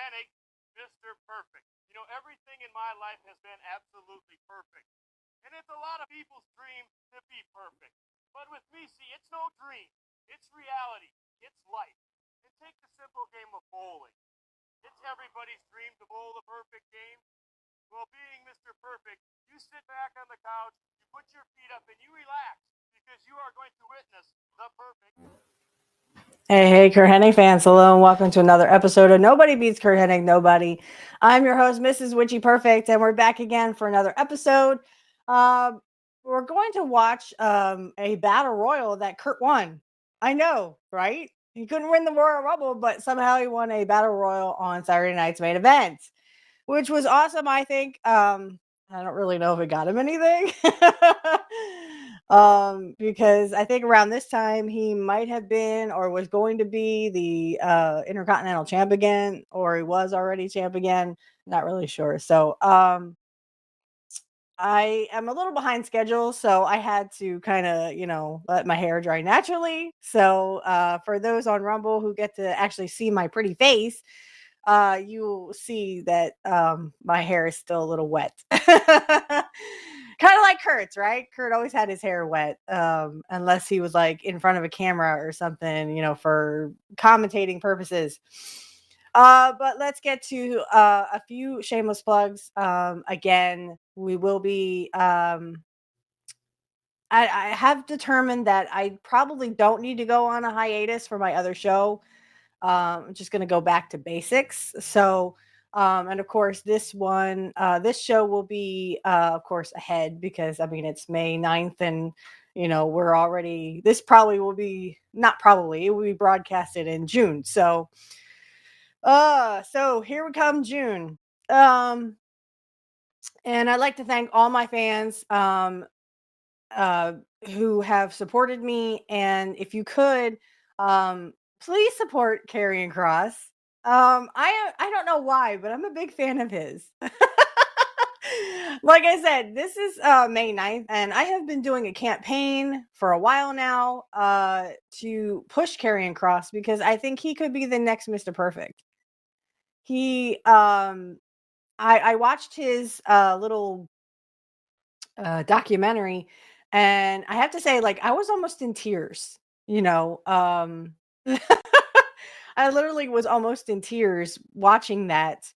Hennig, Mr. Perfect. Everything in my life has been absolutely perfect. And it's a lot of people's dream to be perfect. But with me, see, it's no dream. It's reality. It's life. And take the simple game of bowling. It's everybody's dream to bowl the perfect game. Well, being Mr. Perfect, you sit back on the couch, you put your feet up, and you relax because you are going to witness the perfect. Hey, Curt Hennig fans, hello and welcome to another episode of Nobody Beats Curt Hennig, Nobody. I'm your host, Mrs. Witchy Perfect, and we're back again for another episode. We're going to watch a battle royal that Curt won. I know, right? He couldn't win the Royal Rumble, but somehow he won a battle royal on Saturday night's main event, which was awesome, I think. I don't really know if it got him anything. Because I think around this time he might have been or was going to be the Intercontinental champ again, or he was already champ again. Not really sure. So I am a little behind schedule, so I had to kind of, let my hair dry naturally. So for those on Rumble who get to actually see my pretty face, you'll see that my hair is still a little wet. Kind of like Curt's, right? Curt always had his hair wet, unless he was like in front of a camera or something, for commentating purposes. But let's get to a few shameless plugs. Again, we will be. I have determined that I probably don't need to go on a hiatus for my other show. I'm just going to go back to basics. So, and of course, this show will be, of course, ahead because it's May 9th and, we're already, this probably will be, not probably, it will be broadcasted in June. So here we come June. And I'd like to thank all my fans, uh, who have supported me. And if you could, please support Karrion Cross. I don't know why, but I'm a big fan of his. Like I said, this is May 9th, and I have been doing a campaign for a while now to push Karrion Cross because I think he could be the next Mr. Perfect. He I watched his little documentary, and I have to say, like, I was almost in tears, I literally was almost in tears watching that,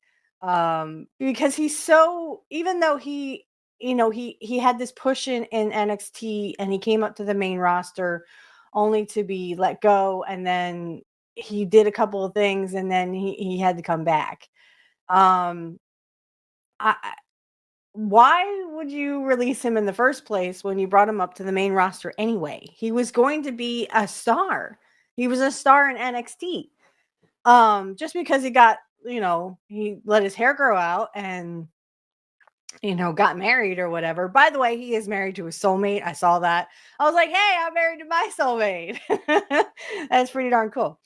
because he's so, even though he had this push in NXT and he came up to the main roster only to be let go, and then he did a couple of things and then he had to come back. Um, I Why would you release him in the first place when you brought him up to the main roster anyway? He was going to be a star. He was a star in NXT. Just because he let his hair grow out and got married or whatever. By the way, he is married to his soulmate. I saw that. I was like, hey, I'm married to my soulmate. That's pretty darn cool.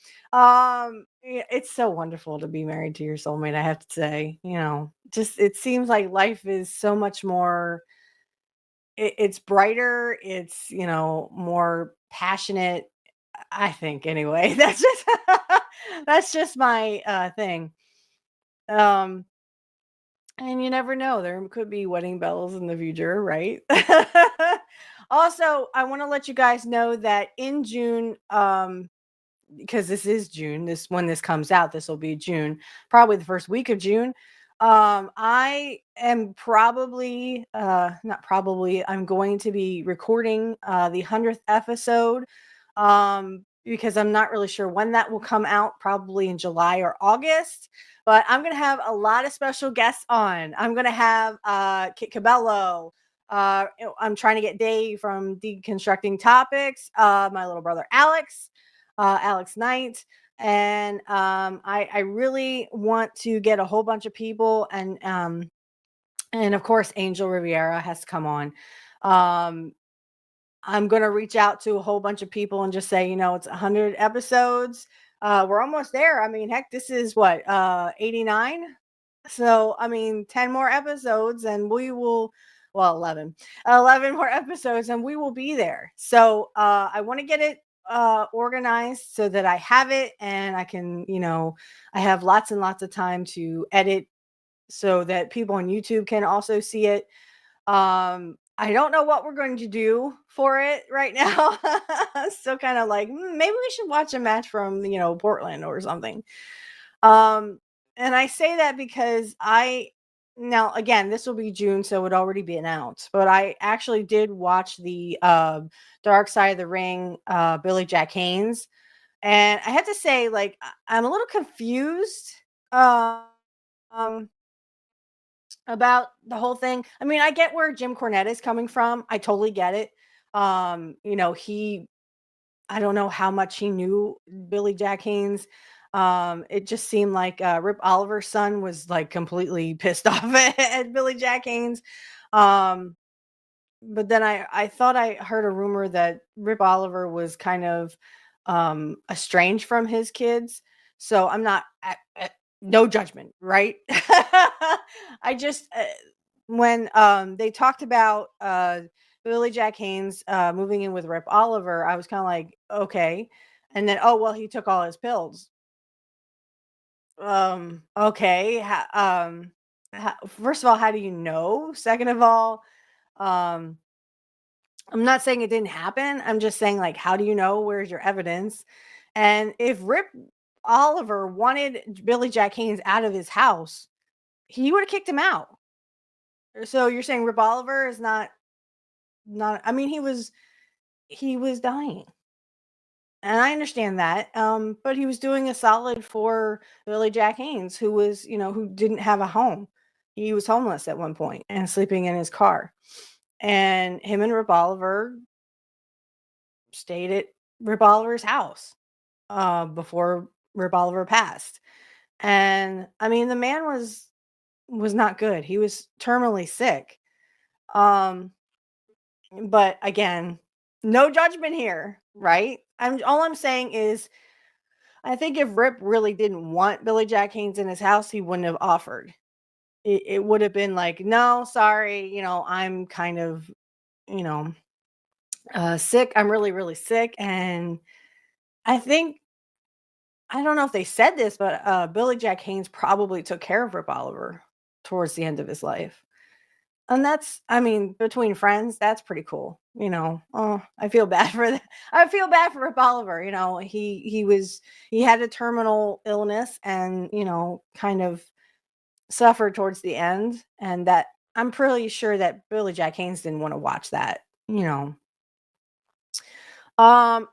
It's so wonderful to be married to your soulmate, I have to say. Just it seems like life is so much more, it's brighter, it's more passionate, I think, anyway. That's just my thing. Um and you never know. There could be wedding bells in the future, right? Also, I want to let you guys know that in June, because this is June, when this comes out, this will be June, probably the first week of June. I am probably, not probably, I'm going to be recording the 100th episode, because I'm not really sure when that will come out, probably in July or August. But I'm going to have a lot of special guests on. I'm going to have Kit Cabello. I'm trying to get Dave from Deconstructing Topics, my little brother Alex Knight. And I really want to get a whole bunch of people, and of course Angel Riviera has to come on. I'm going to reach out to a whole bunch of people and just say, it's 100 episodes. We're almost there. Heck, this is what, 89. So 10 more episodes and we will, well, 11 more episodes and we will be there. So I want to get it organized so that I have it and I can, I have lots and lots of time to edit so that people on YouTube can also see it. I don't know what we're going to do for it right now. Still kind of like, maybe we should watch a match from, Portland or something. Um, and I say that because now again, this will be June, so it would already be announced. But I actually did watch the Dark Side of the Ring, Billy Jack Haynes, and I have to say, like, I'm a little confused um about the whole thing. I mean, I get where Jim Cornette is coming from. I totally get it. He I don't know how much he knew Billy Jack Haynes. It just seemed like Rip Oliver's son was like completely pissed off at Billy Jack Haynes. Um, but then I thought I heard a rumor that Rip Oliver was kind of estranged from his kids. So I'm not no judgment, right? I just when they talked about Billy Jack Haynes moving in with Rip Oliver, I was kind of like, okay. And then, oh well, he took all his pills. Okay. First of all, how do you know? Second of all, um, I'm not saying it didn't happen. I'm just saying, like, how do you know? Where's your evidence? And if Rip Oliver wanted Billy Jack Haynes out of his house, he would have kicked him out. So you're saying Rip Oliver is not I mean, he was dying. And I understand that. But he was doing a solid for Billy Jack Haynes, who was, who didn't have a home. He was homeless at one point and sleeping in his car. And him and Rip Oliver stayed at Rip Oliver's house before Rip Oliver passed. And I mean, the man was not good. He was terminally sick. Um, but again, no judgment here, right? I'm saying is I think if Rip really didn't want Billy Jack Haynes in his house, he wouldn't have offered. It would have been like, no, sorry, I'm kind of, you know, sick. I'm really, really sick. And I think I don't know if they said this, but Billy Jack Haynes probably took care of Rip Oliver towards the end of his life. And that's, I mean, between friends, that's pretty cool. Oh, I feel bad for that. I feel bad for Rip Oliver. He had a terminal illness and, kind of suffered towards the end. And that I'm pretty sure that Billy Jack Haynes didn't want to watch that,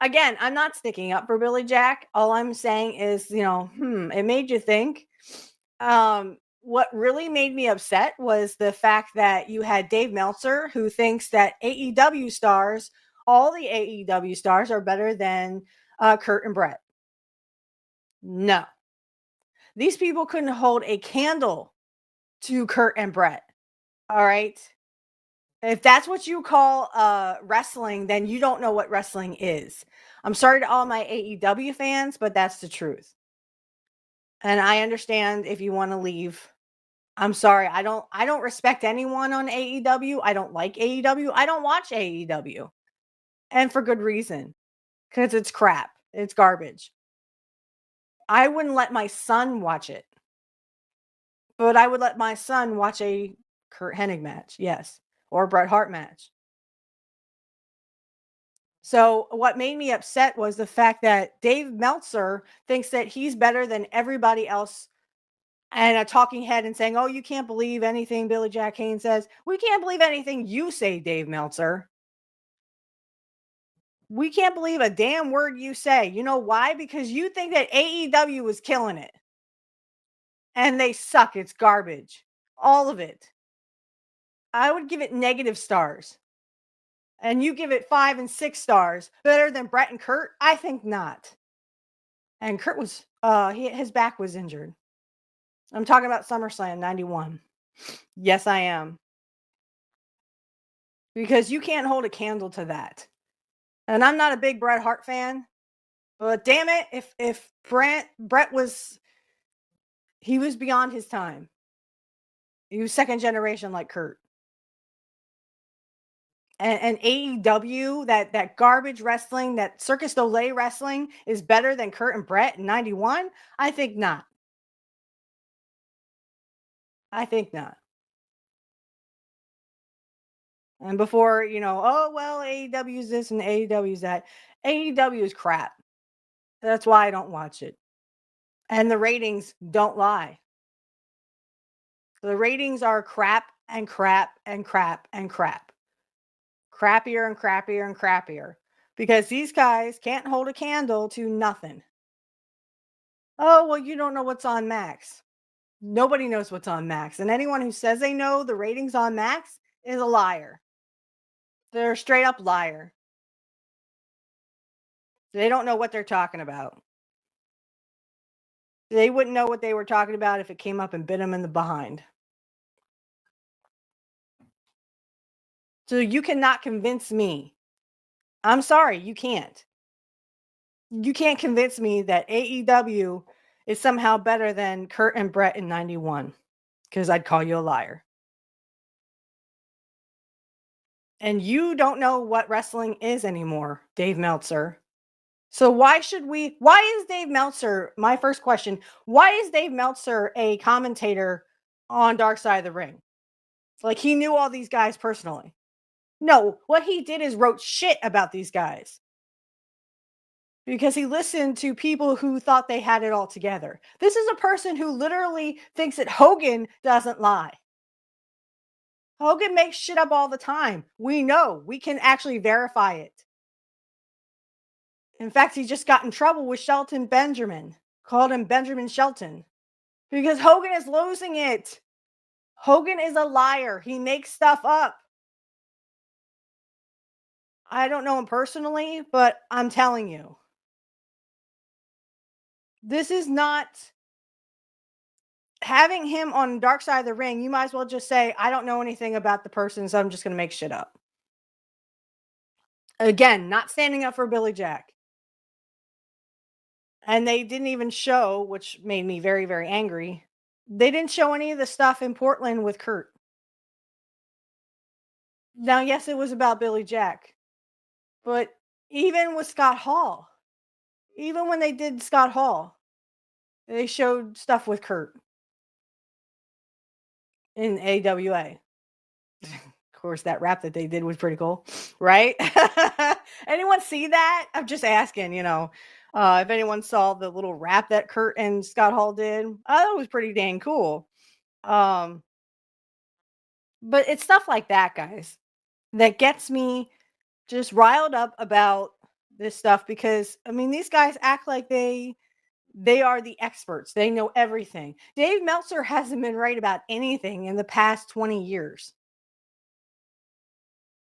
Again, I'm not sticking up for Billy Jack. All I'm saying is, it made you think. What really made me upset was the fact that you had Dave Meltzer, who thinks that AEW stars, all the AEW stars, are better than Curt and Brett. No, these people couldn't hold a candle to Curt and Brett. All right. If that's what you call wrestling, then you don't know what wrestling is. I'm sorry to all my AEW fans, but that's the truth. And I understand if you want to leave. I'm sorry. I don't respect anyone on AEW. I don't like AEW. I don't watch AEW. And for good reason. Cuz it's crap. It's garbage. I wouldn't let my son watch it. But I would let my son watch a Curt Hennig match. Yes. Or a Bret Hart match. So what made me upset was the fact that Dave Meltzer thinks that he's better than everybody else and a talking head and saying, "Oh, you can't believe anything Billy Jack Haynes says." We can't believe anything you say, Dave Meltzer. We can't believe a damn word you say. You know why? Because you think that AEW is killing it. And they suck. It's garbage. All of it. I would give it negative stars. And you give it 5 and 6 stars. Better than Brett and Curt? I think not. And Curt was his back was injured. I'm talking about SummerSlam 91. Yes, I am. Because you can't hold a candle to that. And I'm not a big Bret Hart fan, but damn it, if Bret was he was beyond his time. He was second generation like Curt. and AEW, that garbage wrestling, that Circus Olay wrestling is better than Curt and Brett in 91? I think not. I think not. And before, oh, well, AEW is this and AEW is that. AEW is crap. That's why I don't watch it. And the ratings don't lie. The ratings are crap and crap and crap and crap. Crappier and crappier and crappier. Because these guys can't hold a candle to nothing. Oh, well, you don't know what's on Max. Nobody knows what's on Max. And anyone who says they know the ratings on Max is a liar. They're a straight up liar. They don't know what they're talking about. They wouldn't know what they were talking about if it came up and bit them in the behind. So you cannot convince me. I'm sorry, you can't. You can't convince me that AEW is somehow better than Curt and Brett in 91, because I'd call you a liar. And you don't know what wrestling is anymore, Dave Meltzer. So why is Dave Meltzer, my first question, why is Dave Meltzer a commentator on Dark Side of the Ring? Like he knew all these guys personally. No, what he did is wrote shit about these guys. Because he listened to people who thought they had it all together. This is a person who literally thinks that Hogan doesn't lie. Hogan makes shit up all the time. We know. We can actually verify it. In fact, he just got in trouble with Shelton Benjamin. Called him Benjamin Shelton. Because Hogan is losing it. Hogan is a liar. He makes stuff up. I don't know him personally, but I'm telling you. This is not having him on Dark Side of the Ring. You might as well just say, I don't know anything about the person, so I'm just going to make shit up. Again, not standing up for Billy Jack. And they didn't even show, which made me very, very angry. They didn't show any of the stuff in Portland with Curt. Now, yes, it was about Billy Jack. But even with Scott Hall, even when they did Scott Hall, they showed stuff with Curt in AWA. Of course, that rap that they did was pretty cool, right? Anyone see that? I'm just asking, if anyone saw the little rap that Curt and Scott Hall did. That was pretty dang cool. But it's stuff like that, guys, that gets me just riled up about this stuff because, these guys act like they are the experts. They know everything. Dave Meltzer hasn't been right about anything in the past 20 years.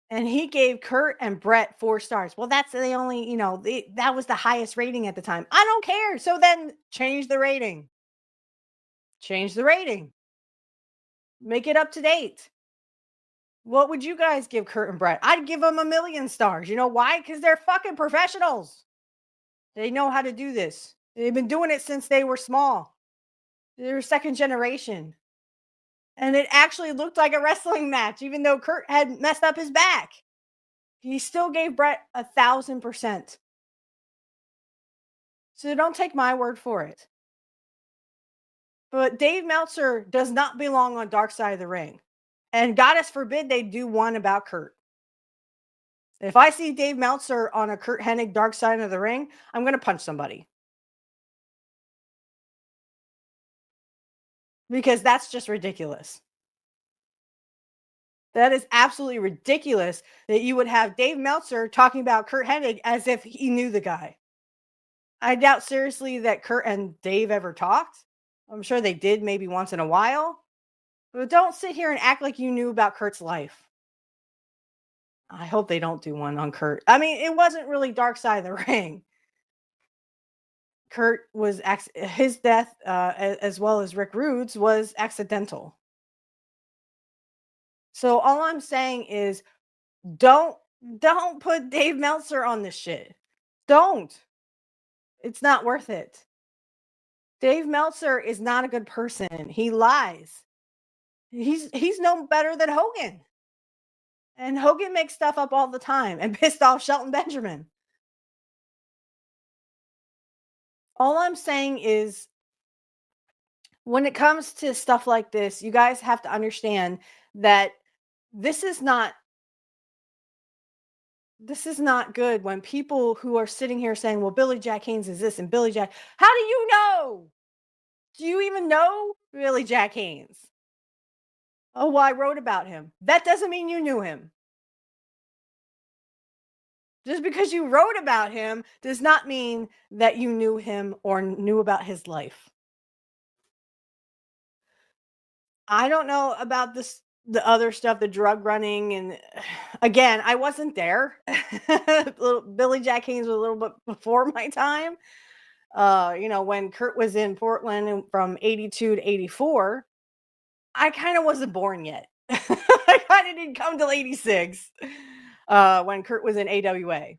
And he gave Curt and Brett 4 stars. Well, that's the only, that was the highest rating at the time. I don't care. So then change the rating. Change the rating. Make it up to date. What would you guys give Curt and Brett? I'd give them 1,000,000 stars. You know why? Because they're fucking professionals. They know how to do this. They've been doing it since they were small. They're second generation. And it actually looked like a wrestling match, even though Curt had messed up his back. He still gave Brett 1,000%. So don't take my word for it. But Dave Meltzer does not belong on Dark Side of the Ring. And goddess forbid they do one about Curt. If I see Dave Meltzer on a Curt Hennig Dark Side of the Ring, I'm going to punch somebody. Because that's just ridiculous. That is absolutely ridiculous that you would have Dave Meltzer talking about Curt Hennig as if he knew the guy. I doubt seriously that Curt and Dave ever talked. I'm sure they did maybe once in a while. But don't sit here and act like you knew about Curt's life. I hope they don't do one on Curt. It wasn't really Dark Side of the Ring. Curt was his death, as well as Rick Rude's, was accidental. So all I'm saying is, don't put Dave Meltzer on this shit. Don't. It's not worth it. Dave Meltzer is not a good person. He lies. He's no better than Hogan. And Hogan makes stuff up all the time and pissed off Shelton Benjamin. All I'm saying is when it comes to stuff like this, you guys have to understand that this is not this is not good when people who are sitting here saying, "Well, Billy Jack Haynes is this and Billy Jack." How do you know? Do you even know Billy Jack Haynes? Oh, well, I wrote about him. That doesn't mean you knew him. Just because you wrote about him does not mean that you knew him or knew about his life. I don't know about the other stuff, the drug running, and again, I wasn't there. Billy Jack Haynes was a little bit before my time. When Curt was in Portland from 82 to 84, I kind of wasn't born yet. I kind of didn't come till 86 when Curt was in AWA.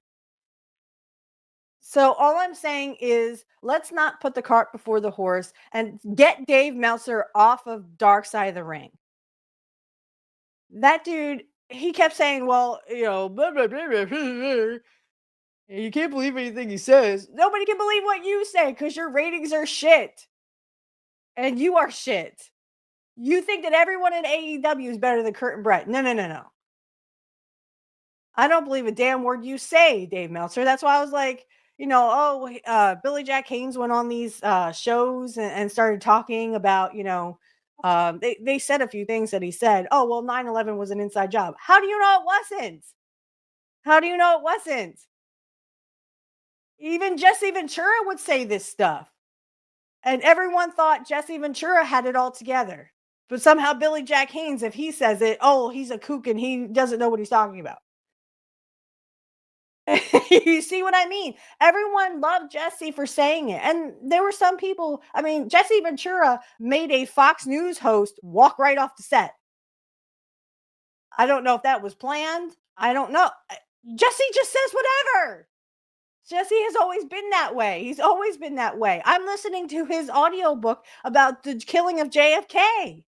So all I'm saying is let's not put the cart before the horse and get Dave Meltzer off of Dark Side of the Ring. That dude, he kept saying, well, blah, blah, blah, blah, blah. You can't believe anything he says. Nobody can believe what you say because your ratings are shit. And you are shit. You think that everyone in AEW is better than Curt and Brett. No, no, no, no. I don't believe a damn word you say, Dave Meltzer. That's why I was like, Billy Jack Haynes went on these shows and started talking about, they said a few things that he said. Oh, well, 9/11 was an inside job. How do you know it wasn't? How do you know it wasn't? Even Jesse Ventura would say this stuff. And everyone thought Jesse Ventura had it all together. But somehow Billy Jack Haynes, if he says it, oh, he's a kook and he doesn't know what he's talking about. You see what I mean? Everyone loved Jesse for saying it. And there were some people, I mean, Jesse Ventura made a Fox News host walk right off the set. I don't know if that was planned. I don't know. Jesse just says whatever. Jesse has always been that way. He's always been that way. I'm listening to his audiobook about the killing of JFK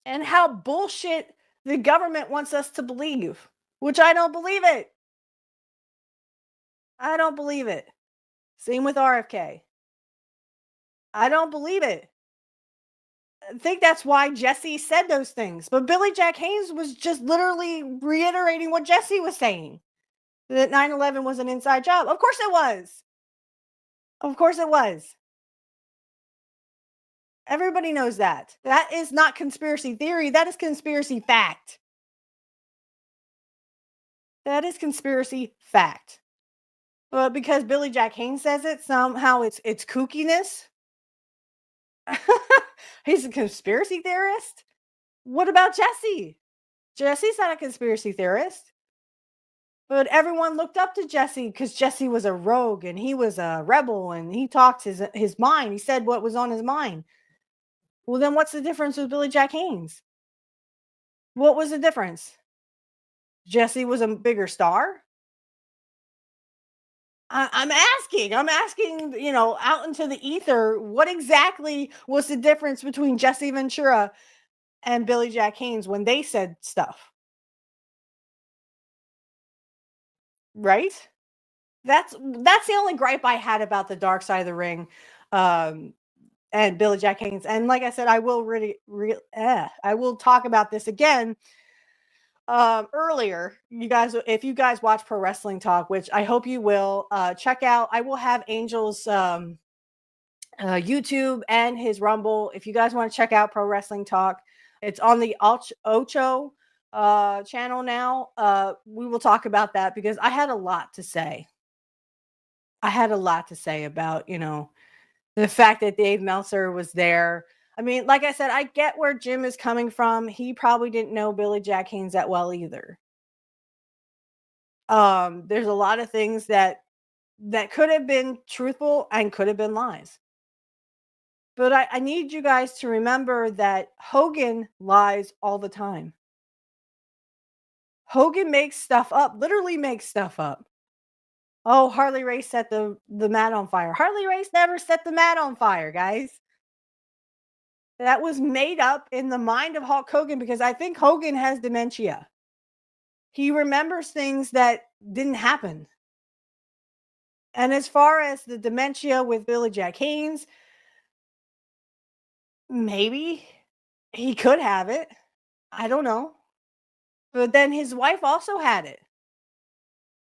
and how bullshit the government wants us to believe, which I don't believe it. I don't believe it. Same with RFK. I don't believe it. I think that's why Jesse said those things. But Billy Jack Haynes was just literally reiterating what Jesse was saying, that 9/11 was an inside job. Of course it was. Of course it was. Everybody knows that. That is not conspiracy theory. That is conspiracy fact. That is conspiracy fact. But because Billy Jack Haynes says it, somehow it's kookiness. He's a conspiracy theorist. What about Jesse? Jesse's not a conspiracy theorist. But everyone looked up to Jesse because Jesse was a rogue and he was a rebel and he talked his mind. He said what was on his mind. Well, then what's the difference with Billy Jack Haynes? What was the difference? Jesse was a bigger star. I'm asking, out into the ether, what exactly was the difference between Jesse Ventura and Billy Jack Haynes when they said stuff? Right? That's the only gripe I had about the Dark Side of the Ring, um, and Billy Jack Haynes. And like I said, I will I will talk about this again earlier. You guys, if you guys watch Pro Wrestling Talk, which I hope you will, check out. I will have Angel's YouTube and his Rumble. If you guys want to check out Pro Wrestling Talk, it's on the Ocho channel now. We will talk about that because I had a lot to say. I had a lot to say about, the fact that Dave Meltzer was there. I mean, like I said, I get where Jim is coming from. He probably didn't know Billy Jack Haynes that well either. There's a lot of things that could have been truthful and could have been lies. But I need you guys to remember that Hogan lies all the time. Hogan makes stuff up, literally makes stuff up. Oh, Harley Race set the mat on fire. Harley Race never set the mat on fire, guys. that was made up in the mind of Hulk Hogan, because I think Hogan has dementia. He remembers things that didn't happen. And as far as the dementia with Billy Jack Haynes, maybe he could have it. I don't know. But then his wife also had it.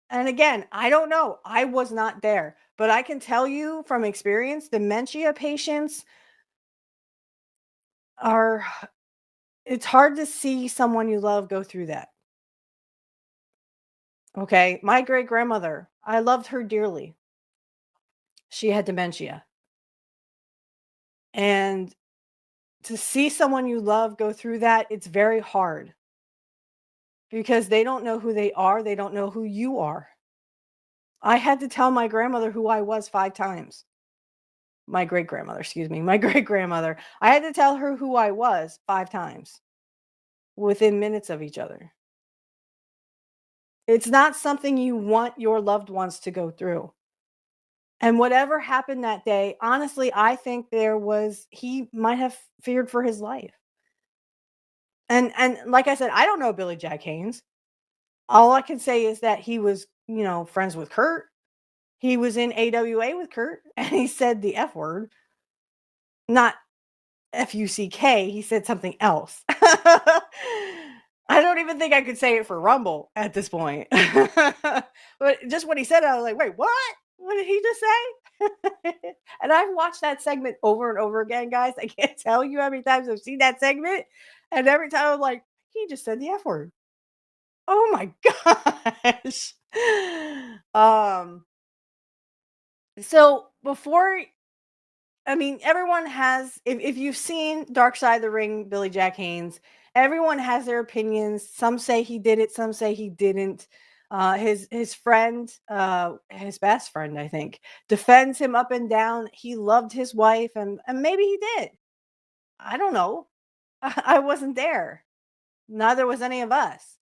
And again, I don't know. I was not there. But I can tell you from experience, dementia patients are, it's hard to see someone you love go through that. Okay. My great grandmother, I loved her dearly. She had dementia. And to see someone you love go through that, it's very hard because they don't know who they are. They don't know who you are. I had to tell my grandmother who I was 5 times. My great grandmother, excuse me, my great grandmother. I had to tell her who I was 5 times within minutes of each other. It's not something you want your loved ones to go through. And whatever happened that day, honestly, I think he might have feared for his life. And like I said, I don't know Billy Jack Haynes. All I can say is that he was, friends with Curt. He was in AWA with Curt, and he said the F word, not FUCK. He said something else. I don't even think I could say it for Rumble at this point. But just when he said it, I was like, wait, what? What did he just say? And I've watched that segment over and over again, guys. I can't tell you how many times I've seen that segment. And every time I'm like, he just said the F word. Oh my gosh. Um, so before, I mean, everyone has, if you've seen Dark Side of the Ring, Billy Jack Haynes, everyone has their opinions. Some say he did it, some say he didn't. His friend, his best friend, I think, defends him up and down. He loved his wife, and maybe he did. I don't know. I wasn't there. Neither was any of us.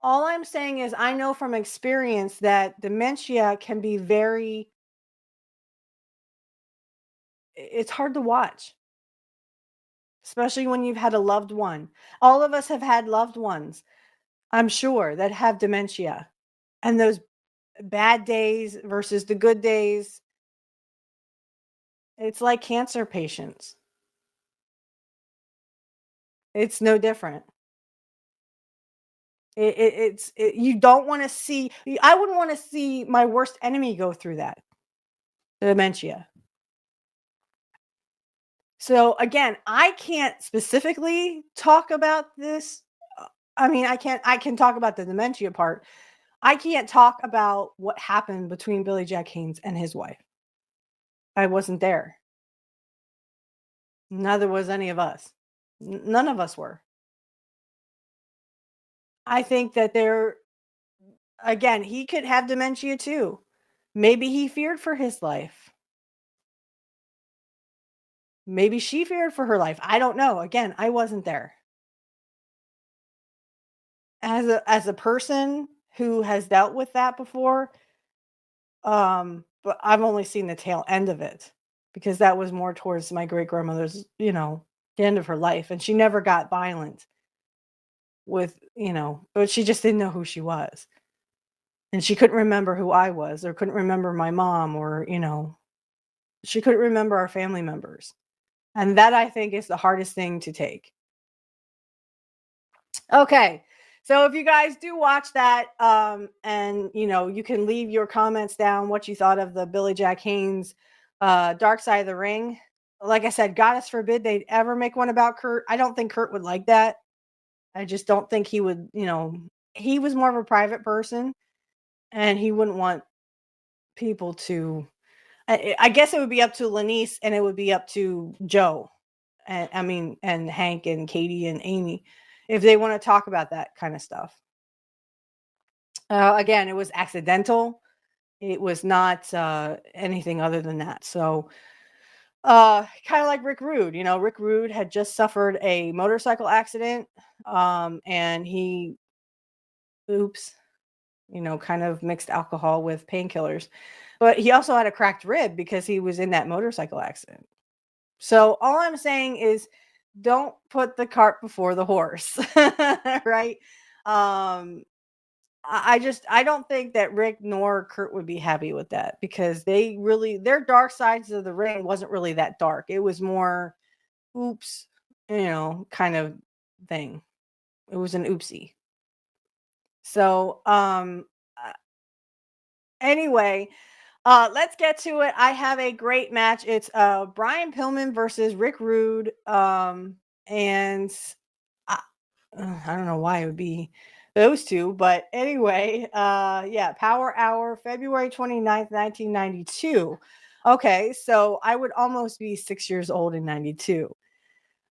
All I'm saying is I know from experience that dementia can be it's hard to watch, especially when you've had a loved one. All of us have had loved ones, I'm sure, that have dementia. And those bad days versus the good days, it's like cancer patients. It's no different. You don't want to see, I wouldn't want to see my worst enemy go through that dementia. So again, I can't specifically talk about this. I mean, I can talk about the dementia part. I can't talk about what happened between Billy Jack Haynes and his wife. I wasn't there. Neither was any of us. None of us were. I think that again, he could have dementia too. Maybe he feared for his life. Maybe she feared for her life. I don't know. Again, I wasn't there. As a person who has dealt with that before, but I've only seen the tail end of it because that was more towards my great grandmother's, the end of her life, and she never got violent with, but she just didn't know who she was. And she couldn't remember who I was, or couldn't remember my mom, or, she couldn't remember our family members. And that, I think, is the hardest thing to take. Okay. So if you guys do watch that, and you can leave your comments down what you thought of the Billy Jack Haynes Dark Side of the Ring. Like I said, goddess forbid they'd ever make one about Curt. I don't think Curt would like that. I just don't think he would, he was more of a private person, and he wouldn't want people to, I guess it would be up to Lanice, and it would be up to Joe, and Hank and Katie and Amy, if they want to talk about that kind of stuff. Again, it was accidental. It was not anything other than that. So, kind of like Rick Rude. Rick Rude had just suffered a motorcycle accident, and he, oops, kind of mixed alcohol with painkillers. But he also had a cracked rib because he was in that motorcycle accident. So all I'm saying is don't put the cart before the horse. Right? I don't think that Rick nor Curt would be happy with that, because their dark sides of the ring wasn't really that dark. It was more oops, kind of thing. It was an oopsie. So, anyway, let's get to it. I have a great match. It's Brian Pillman versus Rick Rude. And I, I don't know why it would be those two, but anyway, yeah, Power Hour, February 29th, 1992. Okay, so I would almost be 6 years old in 92.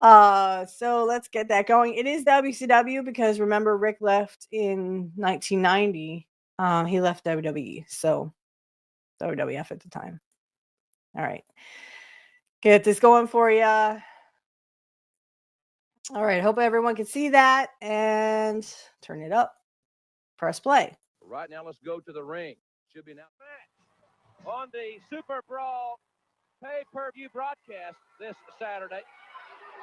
So let's get that going. It is WCW because remember Rick left in 1990. He left WWE, so WWF at the time. All right. Get this going for you. All right. Hope everyone can see that and turn it up. Press play. Right now, let's go to the ring. Should be now match on the Super Brawl pay-per-view broadcast this Saturday,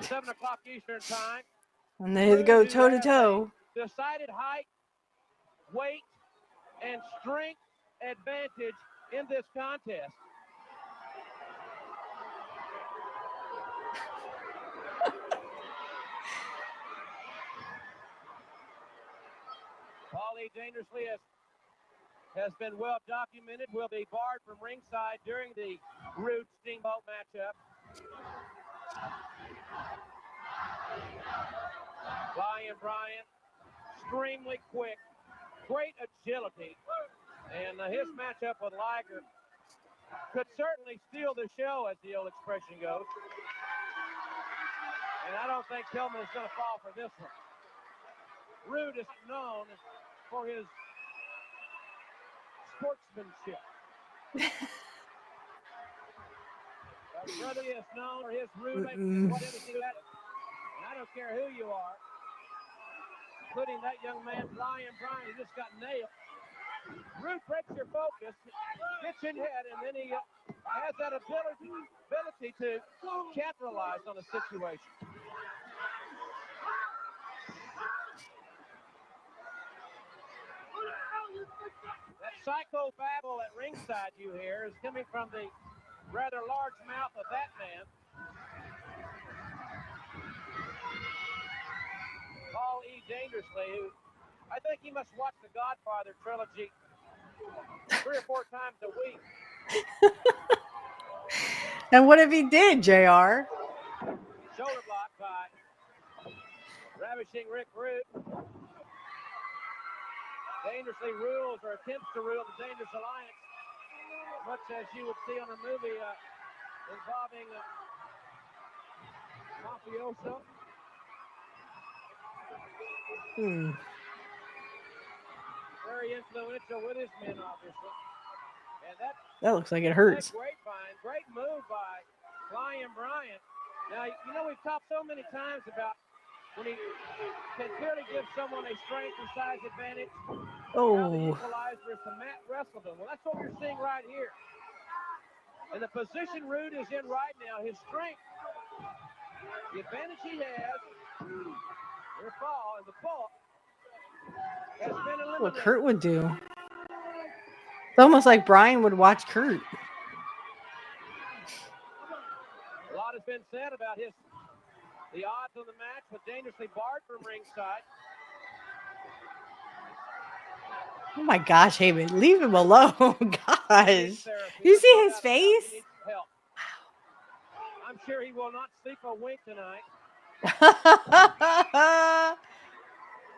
7 o'clock Eastern Time. And they go toe to toe. Decided height, weight, and strength advantage in this contest. Paulie dangerously has been well documented, will be barred from ringside during the Rude Steamboat matchup. Flying Brian, extremely quick, great agility, and his matchup with Liger could certainly steal the show, as the old expression goes. And I don't think Pillman is going to fall for this one. Rude is known for his sportsmanship. Brother is known for his rude, whatever you that. And I don't care who you are, including that young man, Brian, who just got nailed. Rude breaks your focus, gets in your head, and then he has that ability to capitalize on a situation. That psycho babble at ringside you hear is coming from the rather large mouth of that man. Paul E. Dangerously, who I think he must watch the Godfather trilogy 3 or 4 times a week. And what if he did, JR? Shoulder block by ravishing Rick Rude. Dangerously rules or attempts to rule the Dangerous Alliance, much as you would see on a movie involving mafioso. Very influential with his men, obviously. And that looks like it hurts. Grapevine, great move by Flying Brian. Now, we've talked so many times about when he can clearly give someone a strength and size advantage. Now the equalizer is to mat wrestle them. Well, that's what we're seeing right here. And the position Rude is in right now, his strength, the advantage he has, their fall and the fall has been eliminated. What Curt would do. It's almost like Brian would watch Curt. A lot has been said about the odds on the match, but dangerously barred from ringside. Oh my gosh, Heyman, leave him alone. Gosh. You see his face? Help. I'm sure he will not sleep a wink tonight.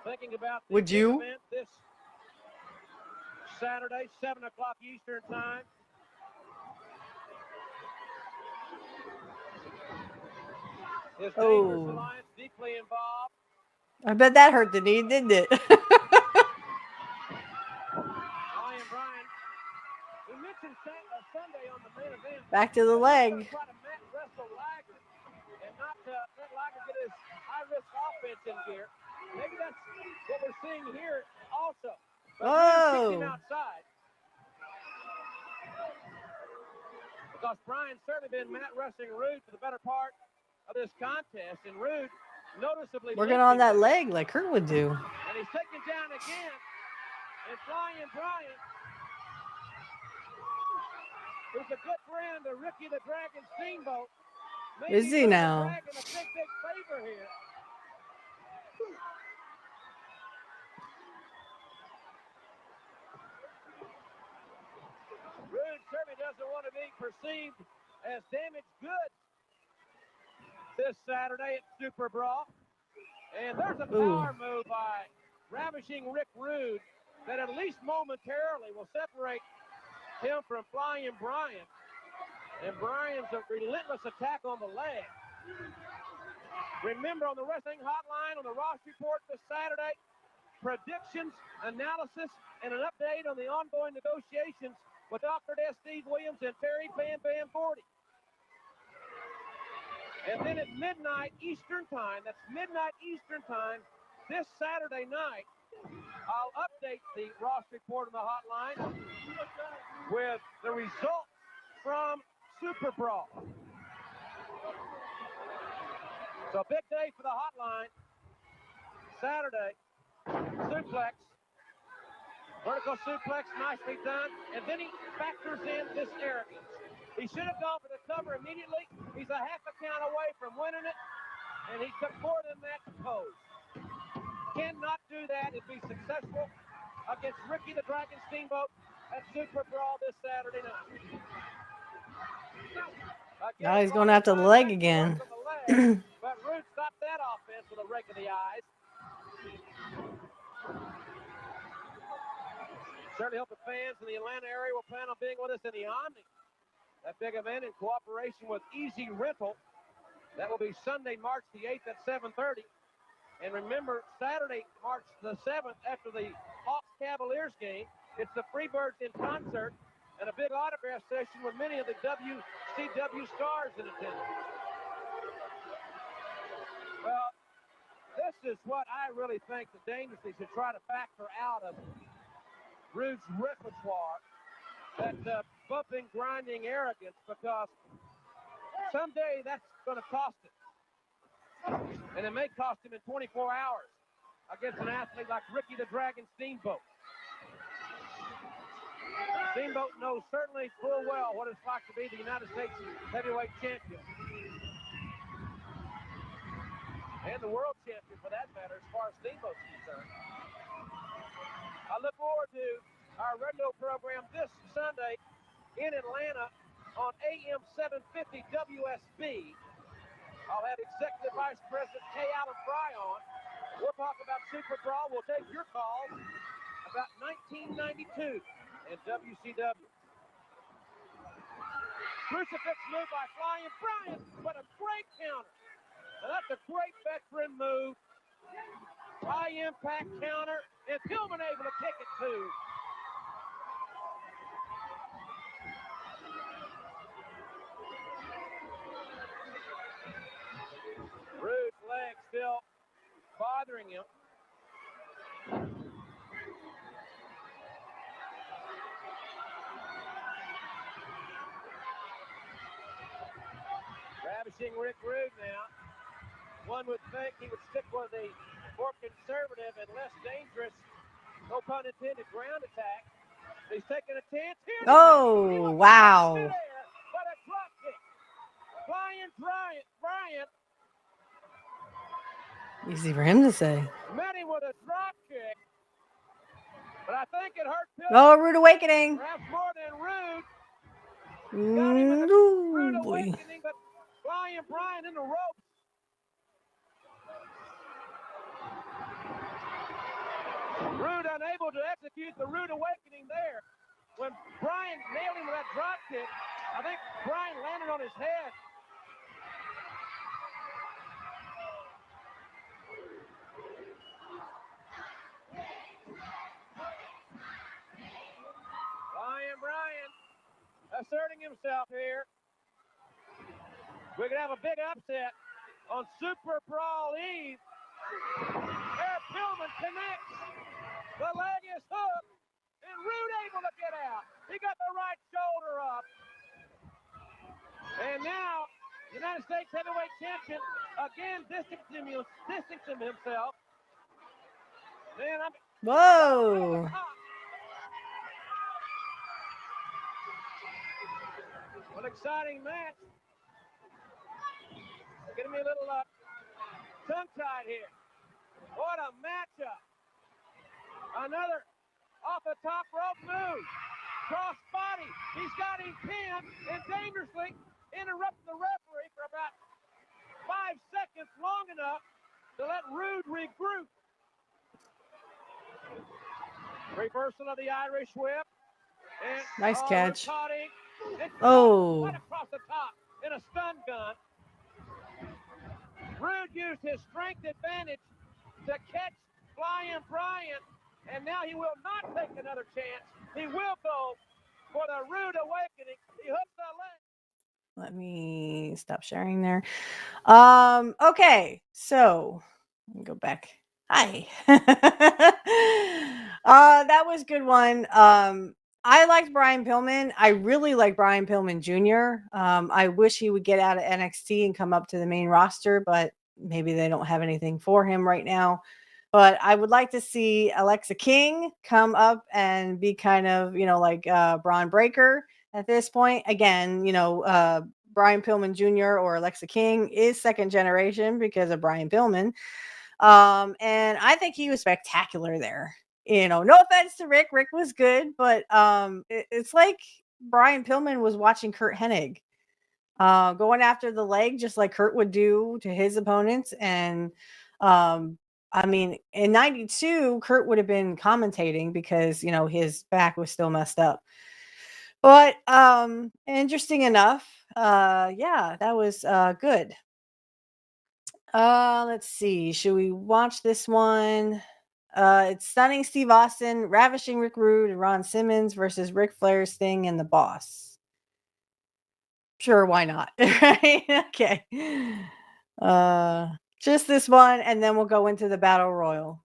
Thinking about the Would you? Event this Saturday, 7 o'clock Eastern Time. His Dangerous Alliance deeply involved. I bet that hurt the knee, didn't it? Brian, we mentioned Sunday on the main event. Back to the leg. Try to mat wrestle Liger and not let Liger get his high-risk offense in gear. Maybe that's what we're seeing here also. But him outside. But because Brian's certainly been mat wrestling Rude for the better part of this contest, and Rude noticeably working on that leg like Curt would do. And he's taken down again, and Flying Brian, who's a good friend of Ricky the Dragon Steamboat. Is he now? A big favor here. Rude certainly doesn't want to be perceived as damaged goods this Saturday at Super Brawl. And there's a power move by Ravishing Rick Rude that at least momentarily will separate him from Flying Brian. And Brian's a relentless attack on the leg. Remember, on the Wrestling Hotline, on the Ross Report this Saturday, predictions, analysis, and an update on the ongoing negotiations with Dr. Steve Williams and Terry Bam Bam 40. And then at midnight Eastern time, that's midnight Eastern time, this Saturday night, I'll update the Ross Report on the hotline with the results from Super Brawl. So big day for the hotline. Saturday, suplex, vertical suplex, nicely done. And then he factors in this arrogance. He should have gone for the cover immediately. He's a half a count away from winning it, and he took more than that to pose. Cannot do that and be successful against Ricky the Dragon Steamboat at Super Brawl this Saturday night. Now he's going after the leg again. But Rude stopped that offense with a rake of the eyes. Certainly hope the fans in the Atlanta area will plan on being with us in the Omni. That big event in cooperation with Easy Rental. That will be Sunday, March the 8th at 7:30. And remember, Saturday, March the 7th, after the Hawks-Cavaliers game, it's the Freebirds in concert and a big autograph session with many of the WCW stars in attendance. Well, this is what I really think the Dangerously should try to factor out of Rude's repertoire. That bumping, grinding arrogance, because someday that's going to cost him. And it may cost him in 24 hours against an athlete like Ricky the Dragon Steamboat. Steamboat knows certainly full well what it's like to be the United States heavyweight champion. And the world champion, for that matter, as far as Steamboat's concerned. I look forward to our radio program this Sunday in Atlanta on AM 750 WSB. I'll have Executive Vice President Kay Allen Fry on. We'll talk about Super Brawl. We'll take your calls about 1992 and WCW. Crucifix move by Flying Brian, but a great counter. Now that's a great veteran move. High impact counter, and Pillman able to kick it too. Rude's leg still bothering him. Ravishing Rick Rude now. One would think he would stick with a more conservative and less dangerous, no pun intended, ground attack. He's taking a chance here. Oh, wow. But a drop kick. Flying Brian. Easy for him to say. Met him with a drop kick. But I think it hurt Pillman. Oh, Rude Awakening. Perhaps more than Rude. Rude Awakening, but Flying Brian in the ropes. Rude unable to execute the Rude Awakening there. When Brian nailed him with that drop kick, I think Brian landed on his head. Flying Brian asserting himself here. We could have a big upset on Super Brawl Eve. There, Pillman connects. The leg is hooked, and Rude able to get out. He got the right shoulder up. And now, United States heavyweight champion again distancing himself. Man, Whoa. An exciting match. Getting me a little tongue-tied here. What a matchup. Another off the top rope move. Cross body. He's got him pinned and dangerously interrupting the referee for about 5 seconds, long enough to let Rude regroup. Reversal of the Irish whip. And nice catch. Oh. Right across the top in a stun gun. Rude used his strength advantage to catch Flying Brian, and now he will not take another chance. He will go for the Rude awakening. He hooks the leg. Let me stop sharing there. Okay, so let me go back. Hi. That was a good one. I liked Brian Pillman. I really like Brian Pillman Jr. I wish he would get out of NXT and come up to the main roster, but maybe they don't have anything for him right now. But I would like to see Alexa King come up and be kind of, like Braun Breaker at this point. Again, Brian Pillman Jr. or Alexa King is second generation because of Brian Pillman. And I think he was spectacular there. No offense to Rick. Rick was good, but it's like Brian Pillman was watching Curt Hennig going after the leg, just like Curt would do to his opponents. And I mean, in 92, Curt would have been commentating because, his back was still messed up. But interesting enough, yeah, that was good. Let's see. Should we watch this one? It's Stunning Steve Austin, Ravishing Rick Rude, and Ron Simmons versus Ric Flair, Sting, and the Boss. Sure, why not? Right? Okay. Just this one, and then we'll go into the Battle Royal.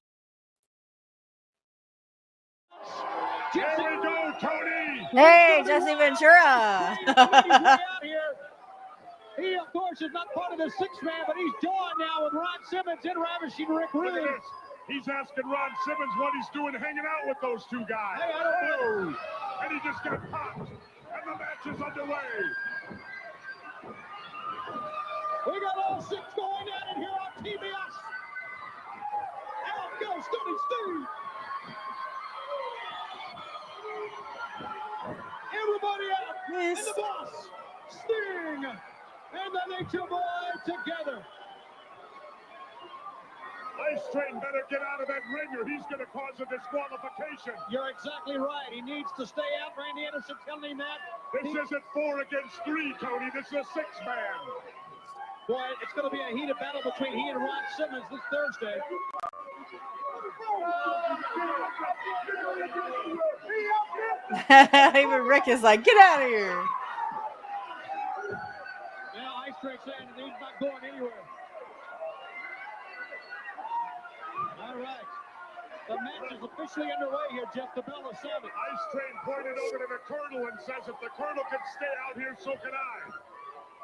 Here we go, Tony. Hey, Jesse Ventura. He, of course, is not part of the six-man, but he's joined now with Ron Simmons and Ravishing Rick Rude. He's asking Ron Simmons what he's doing hanging out with those two guys. Hey, I don't know. And he just got popped, and the match is underway. We got all six going at it here on TBS. Out goes Stunning Steve. Everybody out. Yes. And the Boss, Sting, and the Nature Boy together. Ice Train better get out of that ring or he's going to cause a disqualification. You're exactly right. He needs to stay out. Randy Anderson telling him that. This isn't 4 against 3, Tony. This is a 6-man. Boy, it's going to be a heated battle between he and Ron Simmons this Thursday. Even Rick is like, get out of here. Now Ice Train saying that he's not going anywhere. All right. The match is officially underway here, Jeff. The bell is sounding. Ice Train pointed over to the Colonel and says, if the Colonel can stay out here, so can I.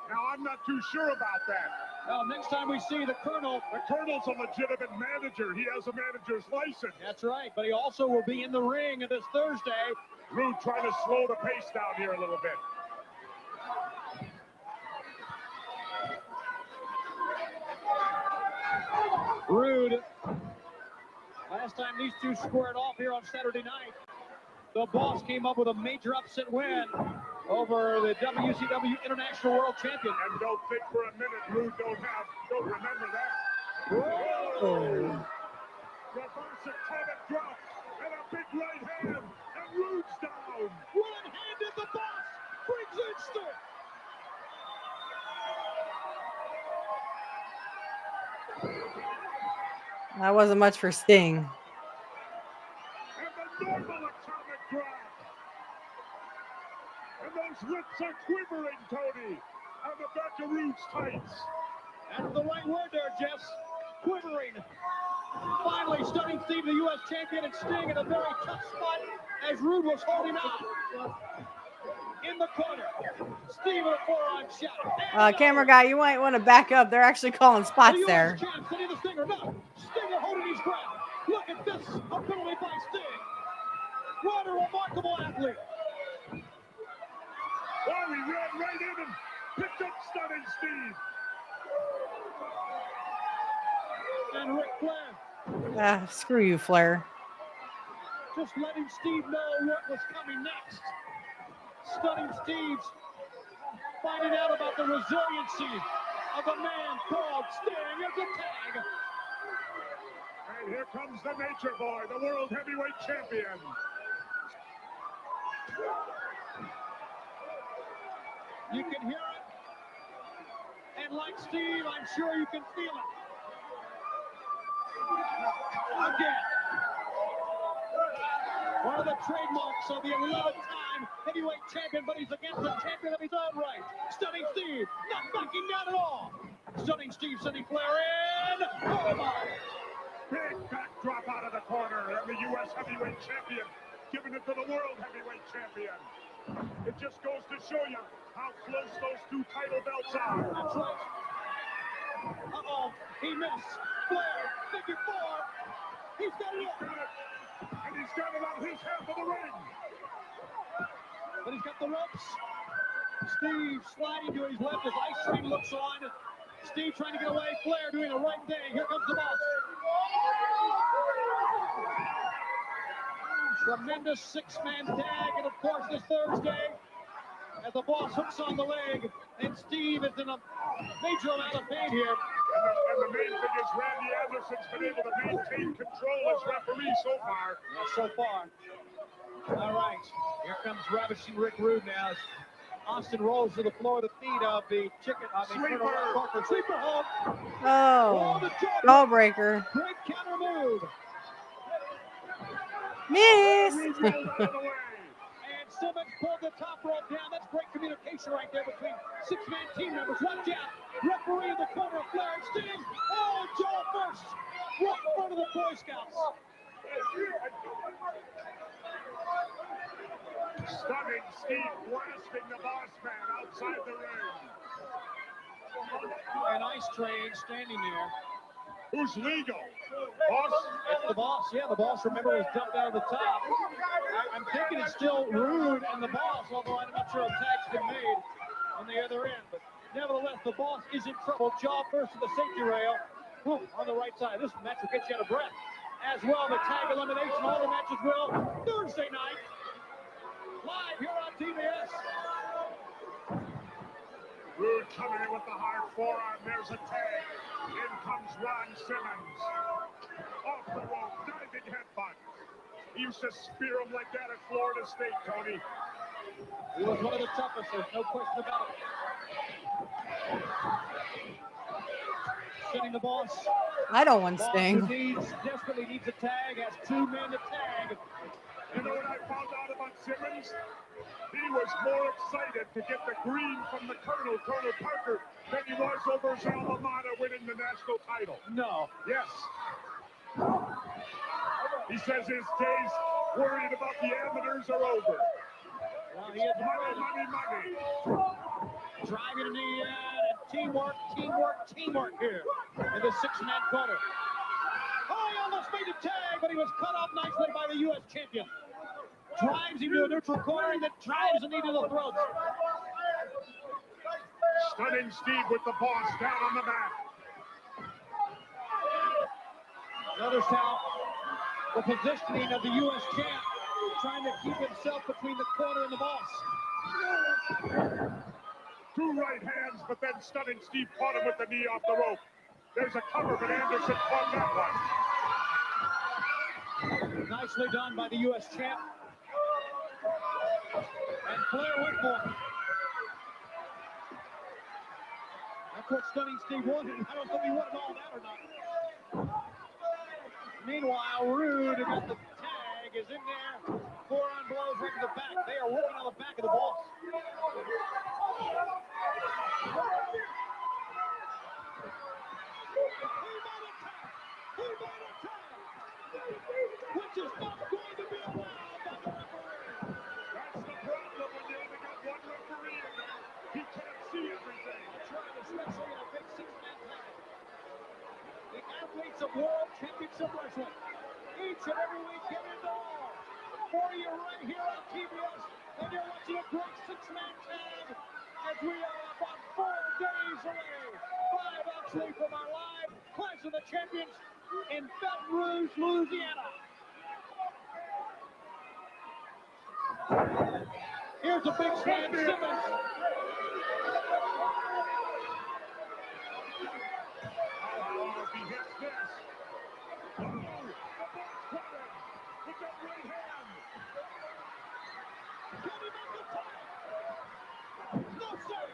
Now, I'm not too sure about that. Well, next time we see the Colonel's a legitimate manager. He has a manager's license. That's right, but he also will be in the ring this Thursday. Rude trying to slow the pace down here a little bit. Rude. Last time these two squared off here on Saturday night, the Boss came up with a major upset win over the WCW International World Champion. And don't think for a minute Rude don't remember that. Whoa! Reverse atomic drop and a big right hand, and Rude's down. One-handed, the Boss brings in Sting. That wasn't much for Sting. And the normal atomic drop. And those lips are quivering, Tony, on the back of Rude's tights. That's the right word there, Jess. Quivering. Finally, Stunning Steve, the U.S. champion, and Sting in a very tough spot as Rude was holding out. in the corner. Steve with a forearm shot. Camera guy, you might want to back up. They're actually calling spots The there. US champ sending the Stinger. No, Stinger holding his ground. Look at this. A penalty by Sting. What a remarkable athlete. Oh, he ran right in and picked up Stunning Steve. And Ric Flair. Screw you, Flair. Just letting Steve know what was coming next. Stunning Steve's finding out about the resiliency of a man called Sting as a tag. And here comes the Nature Boy, the World Heavyweight Champion. You can hear it. And like Steve, I'm sure you can feel it. Again. One of the trademarks of the 11th time heavyweight champion, but he's against the champion of his own right. Stunning Steve, not backing down at all. Stunning Steve sending Flair in. Oh my. Big backdrop out of the corner, and the U.S. Heavyweight Champion giving it to the World Heavyweight Champion. It just goes to show you how close those two title belts are. That's right. Uh-oh, he missed. Flair, figure four. He's got it up. And he's got it on his half of the ring. But he's got the ropes. Steve sliding to his left as Ice Train looks on. Steve trying to get away. Flair doing the right thing. Here comes the boss. Tremendous six-man tag. And of course, this Thursday, as the boss hooks on the leg, and Steve is in a major amount of pain here. And the main thing is Randy Anderson's been able to maintain control as referee so far. Not so far. All right. Here comes Ravishing Rick Rude now as Austin rolls to the floor of the feet of the chicken. Sleeper. Sleeper hold. Oh, jawbreaker. Great counter move. Miss. Rude rolled out of the way. And Simmons pulled the top rope down. That's great communication right there between six-man team members. Watch out. Referee in the corner of Flair and Sting. Oh, jaw first. Right in front of the Boy Scouts. Stunning Steve blasting the boss man outside the ring. And Ice Train standing there. Who's legal? Boss? It's the boss. Yeah, the boss, remember, was dumped out of the top. I'm thinking it's still Rude and the boss, although I'm not sure a tag's been made on the other end. But nevertheless, the boss is in trouble. Jaw first to the safety rail. Whew, on the right side. This match will get you out of breath. As well, the tag elimination. All the matches will Thursday night. Live here on TBS. Rude coming in with the hard forearm. There's a tag. In comes Ron Simmons. Off the rope, diving headbutt. He used to spear him like that at Florida State, Tony. He was one of the toughest, there's no question about it. Sending the boss. I don't want Boss Sting. who desperately needs a tag, has two men to tag. You know what I found out about Simmons? He was more excited to get the green from the Colonel Parker, than he was over his alma mater winning the national title. No. Yes. He says his days worried about the amateurs are over. Well, he had Money. driving in the and teamwork here in the six-man corner. Oh, he almost made the tag, but he was cut off nicely by the U.S. champion. Drives him to a neutral corner and then drives him into the throat. Stunning Steve with the boss down on the mat. Notice how the positioning of the U.S. champ trying to keep himself between the corner and the boss. Two right hands, but then Stunning Steve caught him with the knee off the rope. There's a cover, but Anderson caught that one. Nicely done by the U.S. champ. And Flair went for him. That's what Stunning Steve wanted. I don't know if he wanted all that or not. Meanwhile, Rude got the tag, is in there. Forearm blows right to the back. They are working on the back of the ball. Which is not going to be allowed by the referee. That's the problem when you only got one It's a World Championship Wrestling. Each and every week, give it all for you right here on TBS. And you're watching a great six-man tag as we are about 4 days away, 5 actually, from our live Clash of the Champions in Baton Rouge, Louisiana. Here's a big slam, Simmons. He hits this. Oh, the box cutter with that right hand. Can he make the tag? No, sir.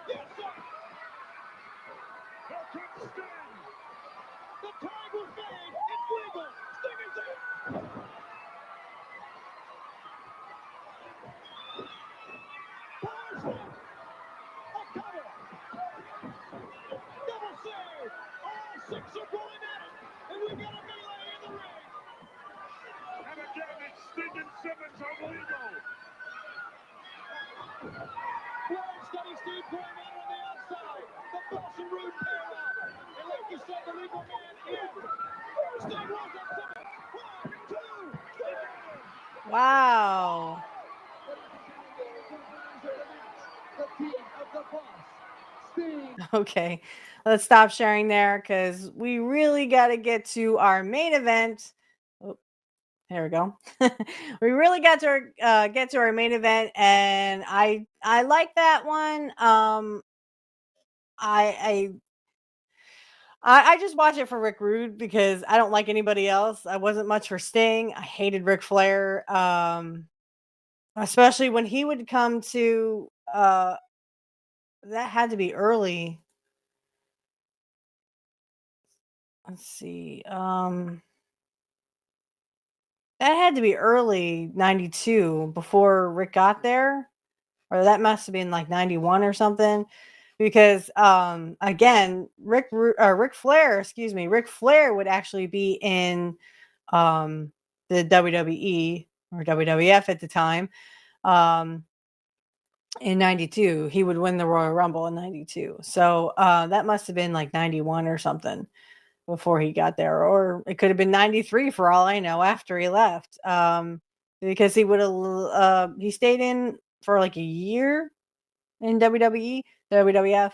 Yes, sir. Here comes Sting. The tag was made. It's legal. Sting is in. Power slam. A cover. Double save. All 6 are going at it. And we got a melee in the ring. And again, it's Sting and Simmons are legal. Flair Steady Steve going at it on the outside. The Boss and Rude pair up. And like you said, the legal man in. Sting rolls up Simmons. 1, 2, 3. Wow. The king of the Boss. Sting. Okay, let's stop sharing there because we really got to get to our main event. Oh, there we go. We really got to get to our main event, and I like that one. I just watch it for Rick Rude because I don't like anybody else. I wasn't much for Sting. I hated Ric Flair, especially when he would come to. That had to be early. Let's see. That had to be early 92 before Rick got there. Or that must have been like 91 or something. Because again, Ric Flair would actually be in the WWE or WWF at the time. In 92. He would win the Royal Rumble in 92. So that must have been like 91 or something before he got there, or it could have been 93 for all I know after he left, because he would have he stayed in for like a year in WWE, WWF.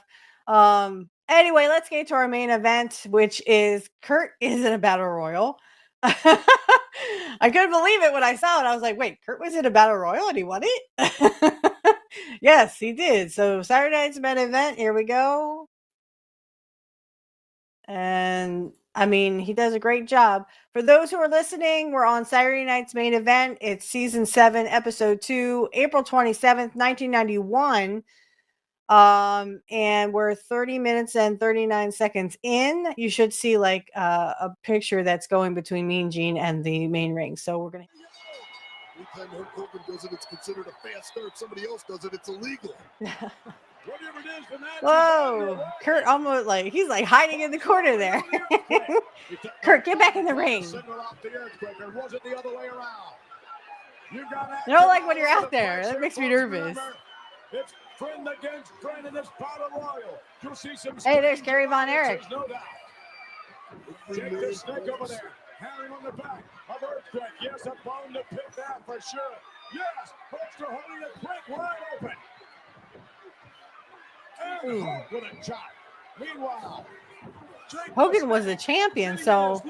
Anyway, let's get to our main event, which is Curt is in a battle royal. I couldn't believe it when I saw it. I was like, wait, Curt was in a battle royal and he won it? Yes, he did. So Saturday night's main event, here we go. And I mean, he does a great job. For those who are listening, we're on Saturday night's main event. It's season 7, episode 2, April 27th, 1991. And we're 30 minutes and 39 seconds in. You should see like a picture that's going between Mean Gene and the main ring. So we're gonna. Anytime Hulk Hogan does it, it's considered a fast start. Somebody else does it, it's illegal. Whatever it is, the match Whoa, Curt almost like he's like hiding in the corner there. Curt, get back in the ring. You don't like when you're out there. That makes me nervous. It's friend against friend in this battle royal. You'll see some. Hey, there's Kerry Von Erich. No doubt. Take the snake over there. Hammering on the back of Earthquake. Yes, a bone to pick that for sure. Yes, Holster holding the Quake wide open. And Hulk with a chop. Meanwhile, Hogan was a champion, so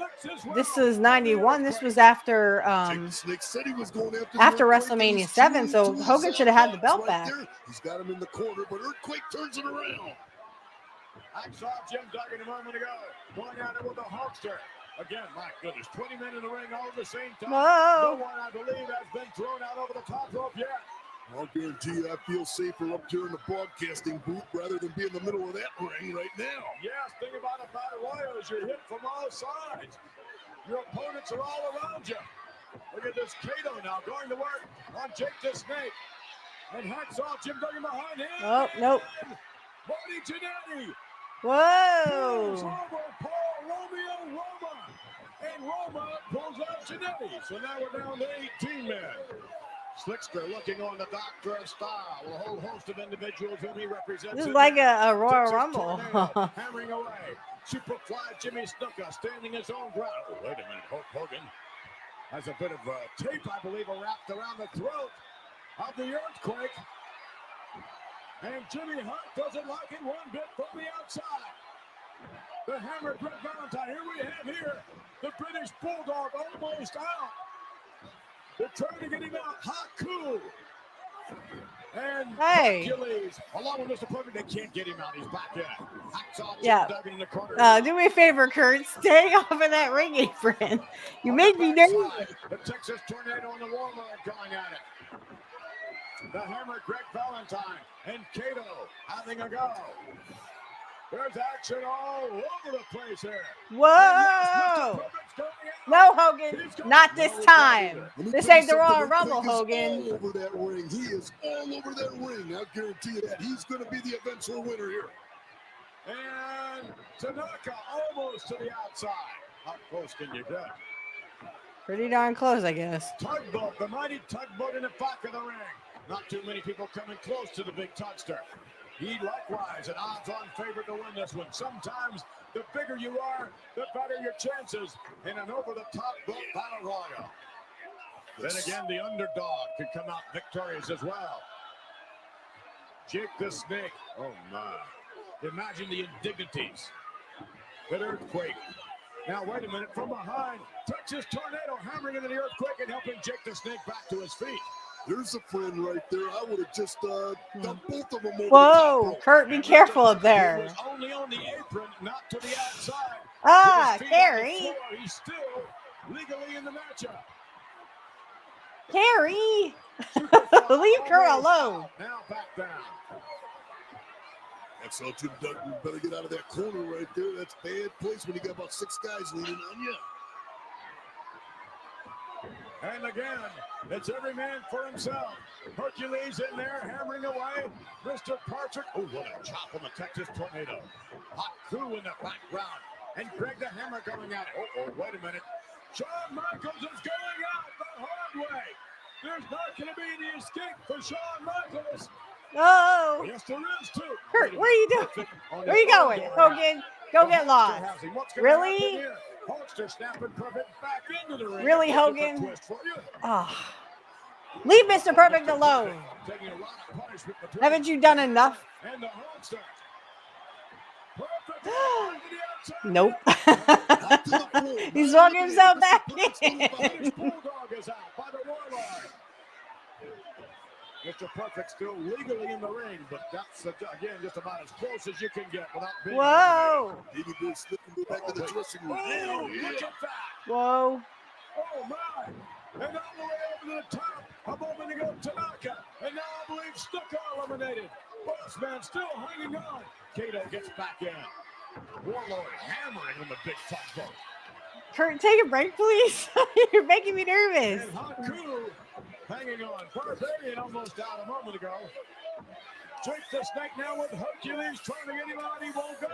this is 91. This was after WrestleMania 7, so Hogan should have had the belt back. He's got him in the corner, but Earthquake turns it around. I saw Jim Duggan a moment ago going at it with a Hulkster. Again, my goodness, 20 men in the ring all at the same time. Whoa. No one, I believe, has been thrown out over the top rope yet. I'll guarantee you I feel safer up here in the broadcasting booth rather than be in the middle of that ring right now. Yes, think about a battle royal as you're hit from all sides. Your opponents are all around you. Look at this Kato now going to work on Jake the Snake. And Hacksaw Jim Duggan behind him. Oh, nope. Marty Jannetty. Whoa. Pulls over Paul Romeo Roma. And Roma pulls out Jannetty. So now we're down to 18 men. Slickster looking on the Doctor of Style. A whole host of individuals whom he represents. This is like a Royal Rumble. Hammering away. Superfly Jimmy Snuka standing his own ground. Oh, wait a minute. Hulk Hogan has a bit of tape, I believe, wrapped around the throat of the Earthquake. And Jimmy Hart doesn't like it one bit from the outside. The Hammer, Greg Valentine. Here we have the British Bulldog almost out. They're trying to get him out. Haku. And Hercules, along with Mr. Perfect, they can't get him out. He's back in. Yeah. In the corner. Do me a favor, Curt. Stay off of that ring apron. You made me nervous. The Texas Tornado and the Warlord going at it. The Hammer, Greg Valentine, and Kato having a go. There's action all over the place here. Whoa! No, Hogan, not this time. This ain't the Royal Rumble, Hogan. All over that ring. He is all over that ring. I guarantee you that. He's going to be the eventual winner here. And Tanaka almost to the outside. How close can you get? Pretty darn close, I guess. Tugboat, the mighty tugboat in the back of the ring. Not too many people coming close to the big Tugster. He likewise an odds-on favorite to win this one. Sometimes the bigger you are, the better your chances in an over-the-top boat battle royal. Then again, the underdog could come out victorious as well. Jake the Snake. Oh my. Imagine the indignities. That Earthquake. Now wait a minute, from behind, Texas Tornado hammering into the Earthquake and helping Jake the Snake back to his feet. There's a friend right there. I would have just dumped both of them over Whoa, the top. Curt, be careful up there. He was only on the apron, not to the outside. Ah, Terry. He's still legally in the matchup. Terry, leave Curt alone. Now back down. That's all Jim Duggan. Better get out of that corner right there. That's bad place when you got about 6 guys leaning on you. And again, it's every man for himself. Hercules in there, hammering away. Mr. Perfect. Oh, what a chop on the Texas Tornado. Hot crew in the background. And Greg the Hammer going at it. Oh, wait a minute. Shawn Michaels is going out the hard way. There's not going to be any escape for Shawn Michaels. Oh. Yes, there is too. Curt, what are you doing? Where are you going, Hogan? Go get lost. Really? Hulkster snapping Perfect back into the ring. Really, Hogan? Oh. Leave Mr. Perfect alone. Haven't you done enough? And the Hulkster. Nope. He's walking himself back in. Bulldog is out by the Warlord. Mr. Perfect still legally in the ring, but that's, again, just about as close as you can get without being Whoa. Maybe we'll slip and go back to the dressing room. Oh, look at that. Whoa. Oh, my. And all the way over to the top, a moment ago, Tanaka. And now I believe Snuka eliminated. Boss man still hanging on. Kato gets back in. Warlord hammering on the big tugboat. Curt, take a break, please. You're making me nervous. And Haku hanging on. Barbarian almost out a moment ago. Jake the Snake now with Hercules trying to get him out. He won't go.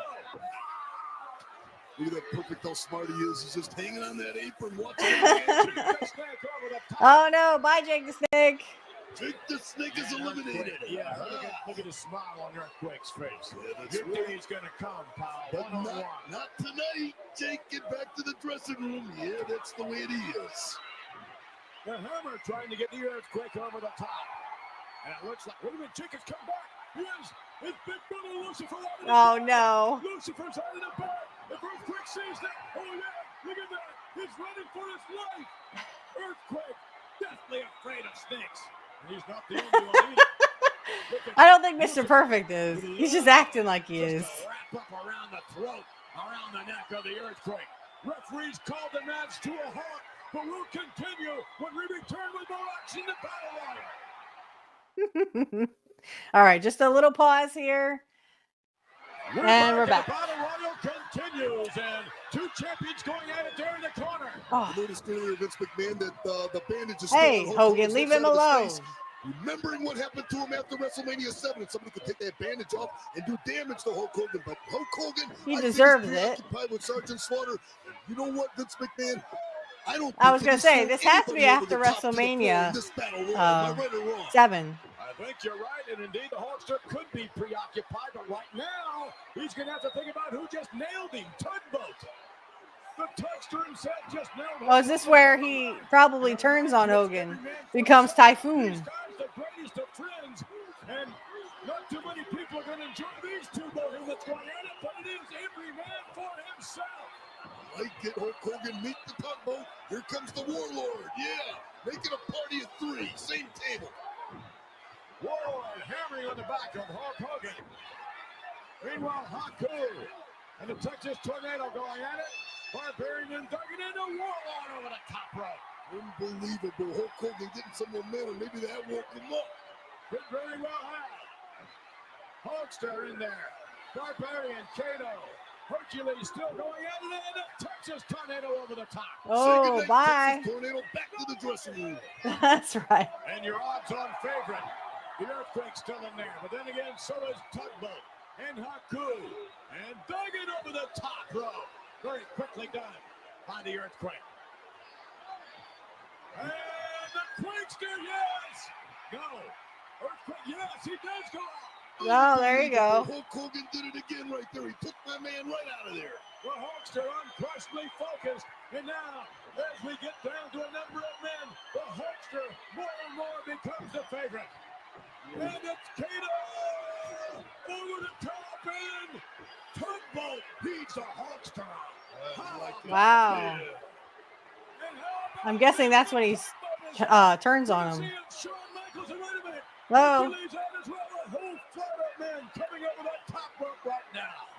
Look at that Perfect, how smart he is. He's just hanging on that apron watching the Oh, no. Bye, Jake the Snake. Jake the Snake is eliminated. Yeah, look at his smile on Earthquake's face. Yeah, that's Your right. day's gonna come, pal. But One-on-one. not tonight. Jake, get back to the dressing room. Yeah, that's the way it is. The Hammer trying to get the Earthquake over the top. And it looks like, wait a minute, Jake has come back. Yes, it's Big Brother Lucifer. Oh, no. Lucifer's out of the back. If Earthquake sees that, oh yeah, look at that. He's running for his life. Earthquake, deathly afraid of snakes. And he's not the only one either. I don't think Mr. Perfect is. He's just acting like he is. Wrap up around the throat, around the neck of the Earthquake. Referees called the match to a halt, but we'll continue when we return with more action to Battle Royal. All right, just a little pause here. And we're back. The Battle Royal continues, and 2 champions going at it there in the corner. Oh. I noticed earlier, Vince McMahon, that the bandage is Hey, still on Hogan, Hogan's leave left him side of alone. his face. Remembering what happened to him after WrestleMania 7, and somebody could take that bandage off and do damage to Hulk Hogan. But Hulk Hogan, He I deserves think, is it. preoccupied with Sergeant Slaughter. You know what, Vince McMahon? I don't. I was think gonna say, he this threw has to be anybody over after the top to the floor in WrestleMania, this battle royal. Am I right or wrong? 7. think you're right, and indeed the Hulkster could be preoccupied, but right now he's going to have to think about who just nailed him. Tugboat. The Tugster himself just nailed him. Oh, is this where he probably turns on Hogan, becomes Typhoon? These guys, the greatest of friends, and not too many people are going to enjoy these two boating that's going at it, but it is every man for himself. I get Hulk Hogan meet the tugboat. Here comes the Warlord. Yeah, make it a party of three. Same table. Warlord hammering on the back of Hulk Hogan. Meanwhile, Haku and the Texas Tornado going at it. Barbarian and Duggan into Warlord over the top rope. Unbelievable. Hulk Hogan getting some momentum. Maybe that woke him up. Could very well have. Hulkster in there. Barbarian, Kato. Hercules still going at it, and the Texas Tornado over the top. Oh, bye. Texas Tornado back to the dressing room. That's right. And your odds-on favorite, the Earthquake still in there. But then again, so is Tugboat and Haku. And Duggan over the top rope. Very quickly done by the Earthquake. And the Quakester, yes! No. Earthquake, yes, he does go out. Oh, there you go. Hulk Hogan did it again right there. He took my man right out of there. The Hulkster unquestionably focused. And now, as we get down to a number of men, the Hulkster more and more becomes the favorite. And it's Kato over the top end. Tugboat beats the Hulkster. Wow. I'm guessing that's when he turns on him. Whoa.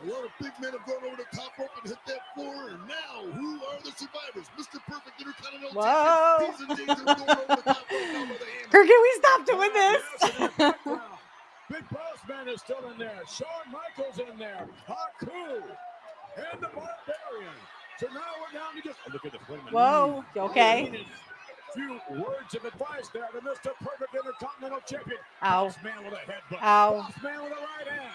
A lot of big men have gone over the top rope and hit that floor. And now, who are the survivors? Mr. Perfect Intercontinental Whoa. Champion. He's in danger of going over the top rope now with a hammer. Kurt, can we stop doing this? Big Boss Man is still in there. Shawn Michaels in there. Haku. And the Barbarian. So now we're down to just look at this. Wait a minute. Whoa. Okay. Few words of advice there to Mr. Perfect Intercontinental Champion. Ow. Boss Man with a headbutt. Ow. Boss Man with a right hand.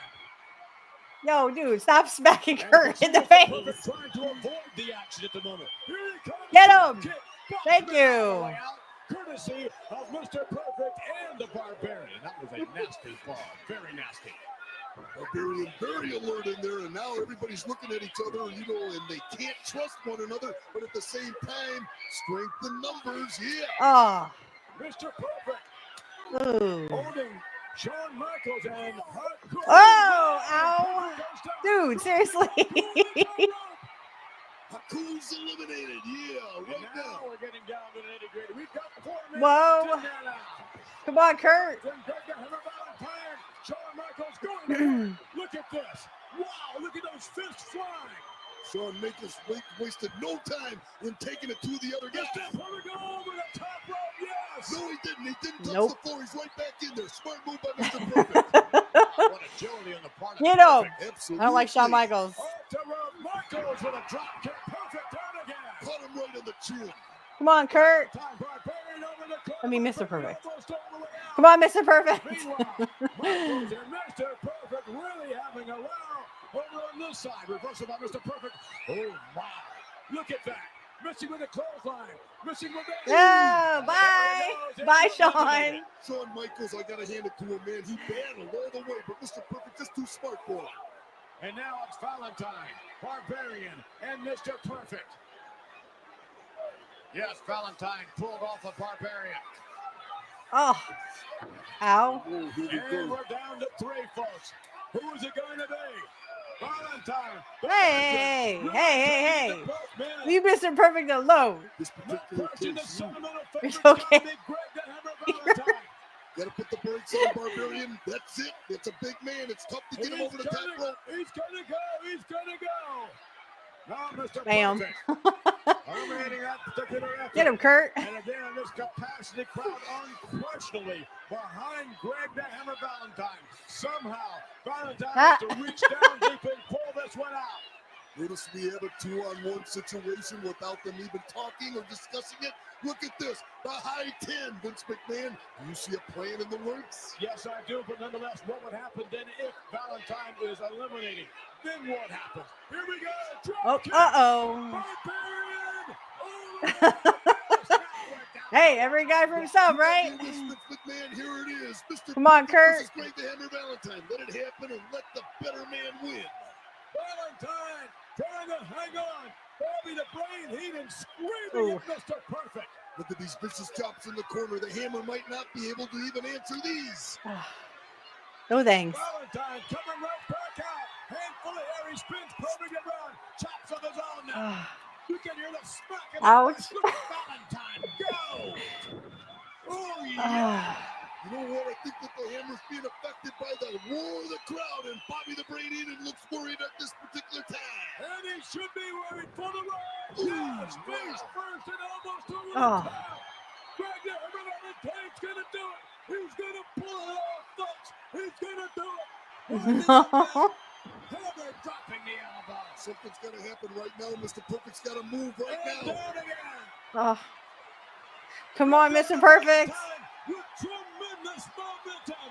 Yo, dude, stop smacking Kurt in the face. Trying to avoid the action at the moment. Here he comes. Get him. Kick. Thank you. Courtesy of Mr. Perfect and the Barbarian. That was a nasty fall. Very nasty. Barbarian very alert in there, and now everybody's looking at each other, you know, and they can't trust one another, but at the same time, strength in numbers, yeah. Oh. Mr. Perfect. Ooh. Holding Shawn Michaels and Haku. Oh, ow. Dude, seriously. Haku's eliminated, yeah, right now. now. We're getting down to the nitty-gritty. We've got 4 minutes. Whoa. Come on, Kurt. Shawn Michaels going. Look at this. Wow, look at those fists flying. Shawn Michaels wasted no time in taking it to the other guy. Go over the top rope, yes. No, he didn't. He didn't touch Nope. the floor. He's right back in there. Smart move by Mr. Perfect. What agility on the part of Get him. Perfect. Absolutely. I don't like Shawn Michaels. Off to Michaels with a drop kick. Perfect down again. Caught him right in the chin. Come on, Kurt. Barbarian over the corner. I mean, Mr. Perfect. Almost all the way out. Come on, Mr. Perfect. Meanwhile, Michaels and Mr. Perfect really having a row over on this side. Reversal by Mr. Perfect. Oh, my. Look at that. Missing with a clothesline. Missing with that. Yeah, bye. Bye, Shawn. Shawn Michaels, I got to hand it to him, man. He battled all the way, but Mr. Perfect just too smart for him. And now it's Valentine, Barbarian, and Mr. Perfect. Yes, Valentine pulled off a Barbarian. Oh. Ow. Oh, here we And go. we're down to 3, folks. Who is it going to be? Valentine. Hey, hey. Leave Mr. Perfect alone. This particular case, It's okay. gotta put the brakes on Barbarian. That's it. It's a big man. It's tough to get him over the top rope. He's gonna go. He's gonna go. Now, Mr. Bam. Perfect. Eliminating that particular effort. Get him, Kurt. And again, this capacity crowd unquestionably behind Greg the Hammer Valentine. Somehow, Valentine has to reach down deep and pull this one out. Notice we have a 2-on-1 situation without them even talking or discussing it. Look at this, the high 10, Vince McMahon. Do you see a plan in the works? Yes, I do, but nonetheless, what would happen then if Valentine is eliminated? Then what happens? Here we go. Oh, Drop kick. uh-oh. Barbarian. Oh, yes, now we're down Hey, every guy for himself, right? Vince McMahon, here it is. Mr. Come on, Curt. versus Greg the Hammer Valentine. Let it happen and let the better man win. Valentine trying to hang on. Bobby the Brain Heat and screaming at Mr. Perfect. Look at these vicious chops in the corner. The Hammer might not be able to even answer these. No thanks. Valentine coming right back out. Handful of hairy spins, probing it around. Chops of his own now. You can hear the smack of Ouch. the Valentine. Go! Oh, yeah. You know what? I think that the Hammer's being affected by the roar of the crowd, and Bobby the Brain Eden looks worried at this particular time. And he should be worried for the ride. Yes, face first and almost over the Oh. top. Greg the Hammer Valentine's going to do it. He's going to pull it off, folks. He's going to do it. Hammer dropping the elbow. Something's got to happen right now. Mr. Perfect's got to move right And now. down again. Oh. Come on, Mr. Perfect. With tremendous momentum.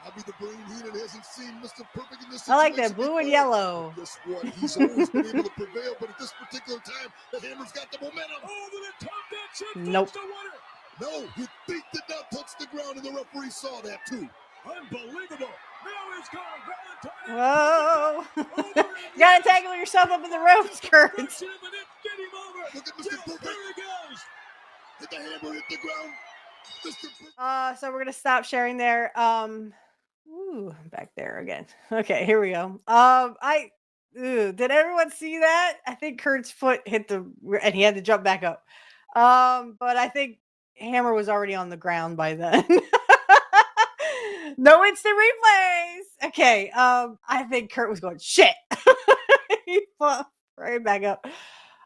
Bobby the Brain Heaton hasn't seen Mr. Perfect in this situation. I like that blue and before. yellow. Guess what? He's always been able to prevail, but at this particular time, the Hammer's got the momentum. Over the top, that should Nope. fix the winner. No, his feet did not touch the ground, and the referee saw that too. Unbelievable. Now he's gone. Valentine. Whoa. You gotta tangle yourself up in the ropes, Curt. Get him over. Look at Mr. Yes, Perfect. there he goes. Hit the Hammer, hit the ground. Mr. Perfect. So we're gonna stop sharing there. Ooh, back there again. Okay, here we go. Did everyone see that? I think Curt's foot hit and he had to jump back up. But I think Hammer was already on the ground by then. No instant replays. Okay. I think Curt was going shit. He fell right back up.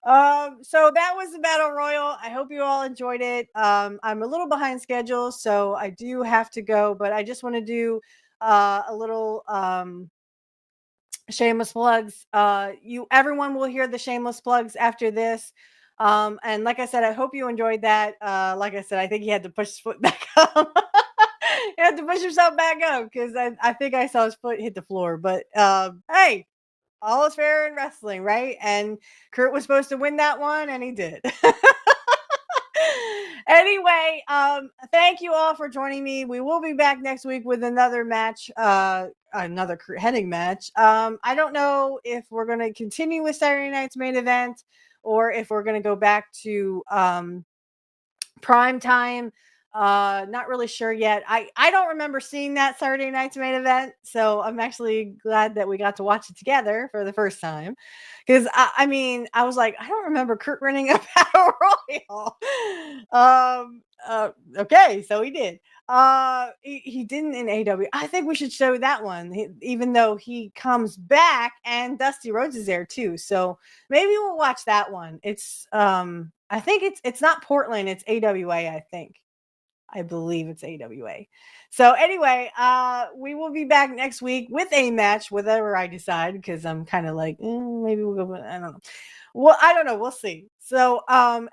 So that was the battle royal. I hope you all enjoyed it. I'm a little behind schedule, so I do have to go, but I just want to do a little shameless plugs. Everyone will hear the shameless plugs after this. And like I said, I hope you enjoyed that. Like I said, I think he had to push his foot back up. He had to push himself back up because I think I saw his foot hit the floor. But hey, all is fair in wrestling, right? And Curt was supposed to win that one, and he did. Anyway, thank you all for joining me. We will be back next week with another match, another Curt Hennig match. I don't know if we're going to continue with Saturday night's main event or if we're going to go back to prime time. Not really sure yet. I don't remember seeing that Saturday night's main event, so I'm actually glad that we got to watch it together for the first time. Because I mean, I was like, I don't remember Curt winning a battle royal. Okay, so he did. He didn't in AW. I think we should show that one, even though he comes back and Dusty Rhodes is there too. So maybe we'll watch that one. It's I think it's not Portland, it's AWA, I believe it's AWA. So anyway, we will be back next week with a match, whatever I decide, because I'm kind of like, maybe we'll go. I don't know. Well, I don't know. We'll see. So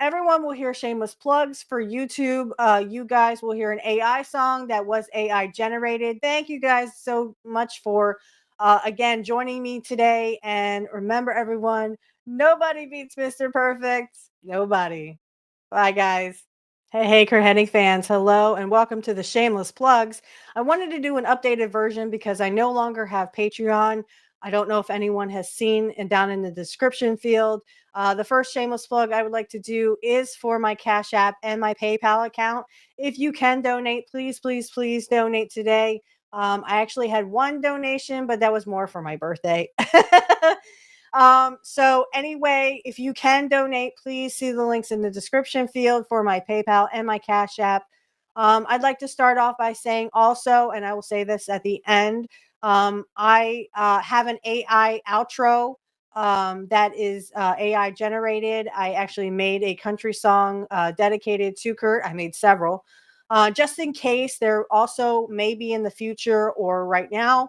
everyone will hear shameless plugs for YouTube. You guys will hear an AI song that was AI generated. Thank you guys so much for again joining me today. And remember, everyone, nobody beats Mr. Perfect. Nobody. Bye, guys. Hey, Curt Hennig fans. Hello, and welcome to the Shameless Plugs. I wanted to do an updated version because I no longer have Patreon. I don't know if anyone has seen and down in the description field. The first shameless plug I would like to do is for my Cash App and my PayPal account. If you can donate, please, please, please donate today. I actually had one donation, but that was more for my birthday. So anyway, if you can donate, please see the links in the description field for my PayPal and my Cash App. I'd like to start off by saying also, and I will say this at the end, I have an AI outro that is AI generated. I actually made a country song dedicated to Curt. I made several. Just in case there also may be in the future or right now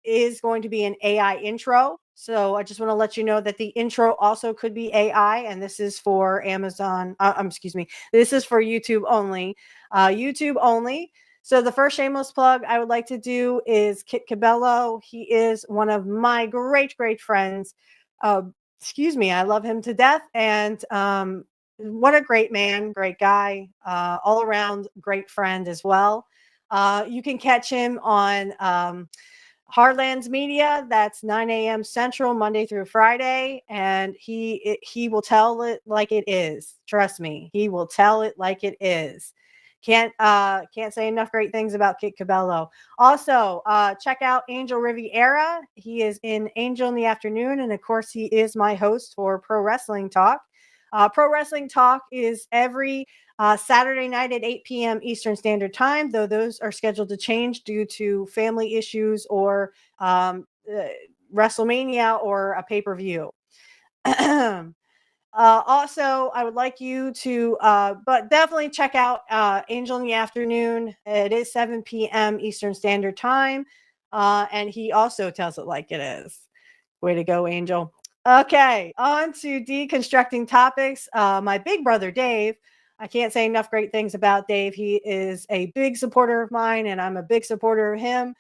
is going to be an AI intro. So I just want to let you know that the intro also could be AI, and this is for Amazon. Excuse me. This is for YouTube only. YouTube only. So the first shameless plug I would like to do is Kit Cabello. He is one of my great, great friends. Excuse me. I love him to death. And what a great man, great guy, all around great friend as well. You can catch him on Heartlands Media. That's 9 a.m. Central, Monday through Friday, and he will tell it like it is. Trust me, he will tell it like it is. Can't say enough great things about Kit Cabello. Also, check out Angel Riviera. He is in Angel in the Afternoon, and of course, he is my host for Pro Wrestling Talk. Pro Wrestling Talk is every Saturday night at 8 p.m. Eastern Standard Time, though those are scheduled to change due to family issues or WrestleMania or a pay-per-view. Also, I would like you to, but definitely check out Angel in the Afternoon. It is 7 p.m. Eastern Standard Time. And he also tells it like it is. Way to go, Angel. Okay, on to deconstructing topics. My big brother, Dave. I can't say enough great things about Dave. He is a big supporter of mine, and I'm a big supporter of him.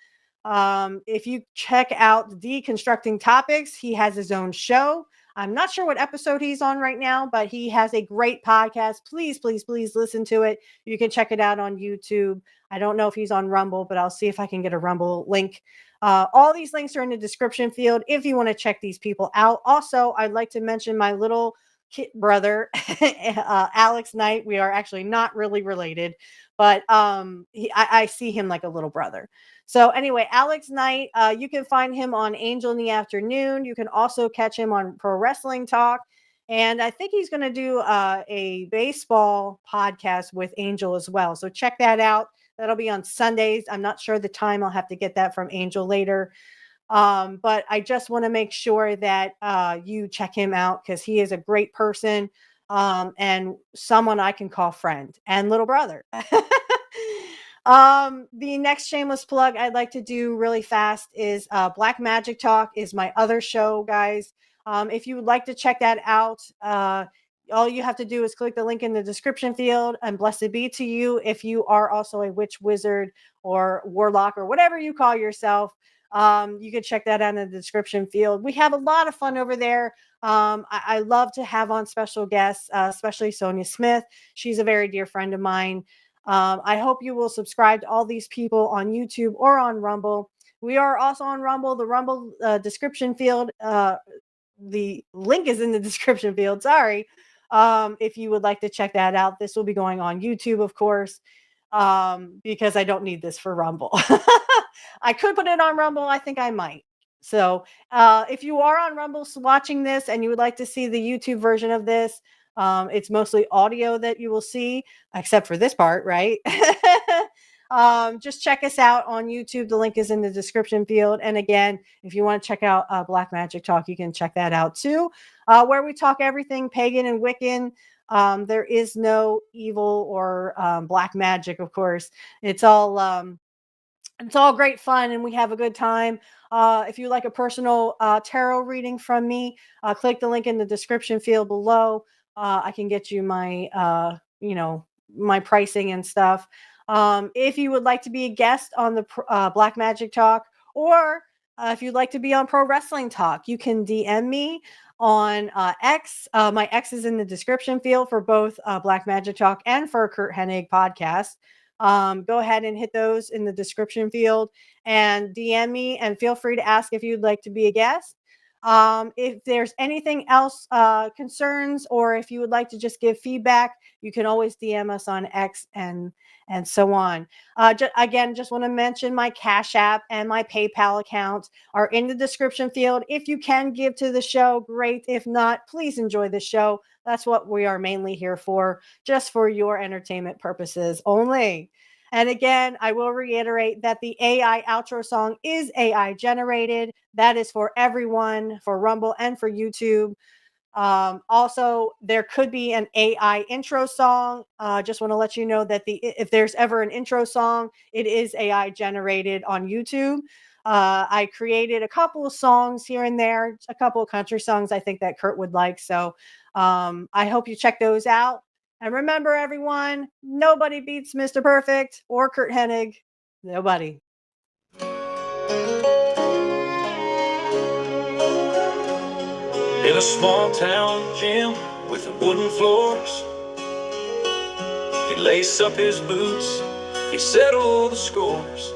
If you check out Deconstructing Topics, he has his own show. I'm not sure what episode he's on right now, but he has a great podcast. Please, please, please listen to it. You can check it out on YouTube. I don't know if he's on Rumble, but I'll see if I can get a Rumble link. All these links are in the description field if you want to check these people out. Also, I'd like to mention my little kid brother, Alex Knight. We are actually not really related, but I see him like a little brother. So anyway, Alex Knight, you can find him on Angel in the Afternoon. You can also catch him on Pro Wrestling Talk. And I think he's going to do a baseball podcast with Angel as well. So check that out. That'll be on Sundays. I'm not sure the time. I'll have to get that from Angel later. But I just want to make sure that you check him out because he is a great person and someone I can call friend and little brother. The next shameless plug I'd like to do really fast is Black Magic Talk is my other show, guys. If you would like to check that out, all you have to do is click the link in the description field, and blessed be to you if you are also a witch, wizard, or warlock, or whatever you call yourself. You can check that out in the description field. We have a lot of fun over there. I love to have on special guests, especially Sonia Smith. She's a very dear friend of mine. I hope you will subscribe to all these people on YouTube or on Rumble. We are also on Rumble. The Rumble description field, the link is in the description field. Sorry. If you would like to check that out, this will be going on YouTube, of course, because I don't need this for Rumble. I could put it on Rumble. I think I might. So if you are on Rumble watching this and you would like to see the YouTube version of this, it's mostly audio that you will see, except for this part, right? Just check us out on YouTube. The link is in the description field. And again, if you want to check out Black Magic Talk, you can check that out too, where we talk everything pagan and Wiccan. There is no evil or black magic, of course. It's all great fun, and we have a good time. If you like a personal tarot reading from me, click the link in the description field below. I can get you my, my pricing and stuff. If you would like to be a guest on the Black Magic Talk, or if you'd like to be on Pro Wrestling Talk, you can DM me on X. My X is in the description field for both Black Magic Talk and for Curt Hennig podcast. Go ahead and hit those in the description field and DM me, and feel free to ask if you'd like to be a guest. If there's anything else, concerns, or if you would like to just give feedback, you can always DM us on X and so on. Just want to mention my Cash App and my PayPal account are in the description field. If you can give to the show, great. If not, please enjoy the show. That's what we are mainly here for, just for your entertainment purposes only. And again, I will reiterate that the AI outro song is AI generated. That is for everyone, for Rumble and for YouTube. Also, there could be an AI intro song. Just want to let you know that if there's ever an intro song, it is AI generated on YouTube. I created a couple of songs here and there, a couple of country songs I think that Curt would like. So I hope you check those out. And remember, everyone, nobody beats Mr. Perfect or Curt Hennig. Nobody. In a small town gym with wooden floors, He'd lace up his boots, he'd settle the scores.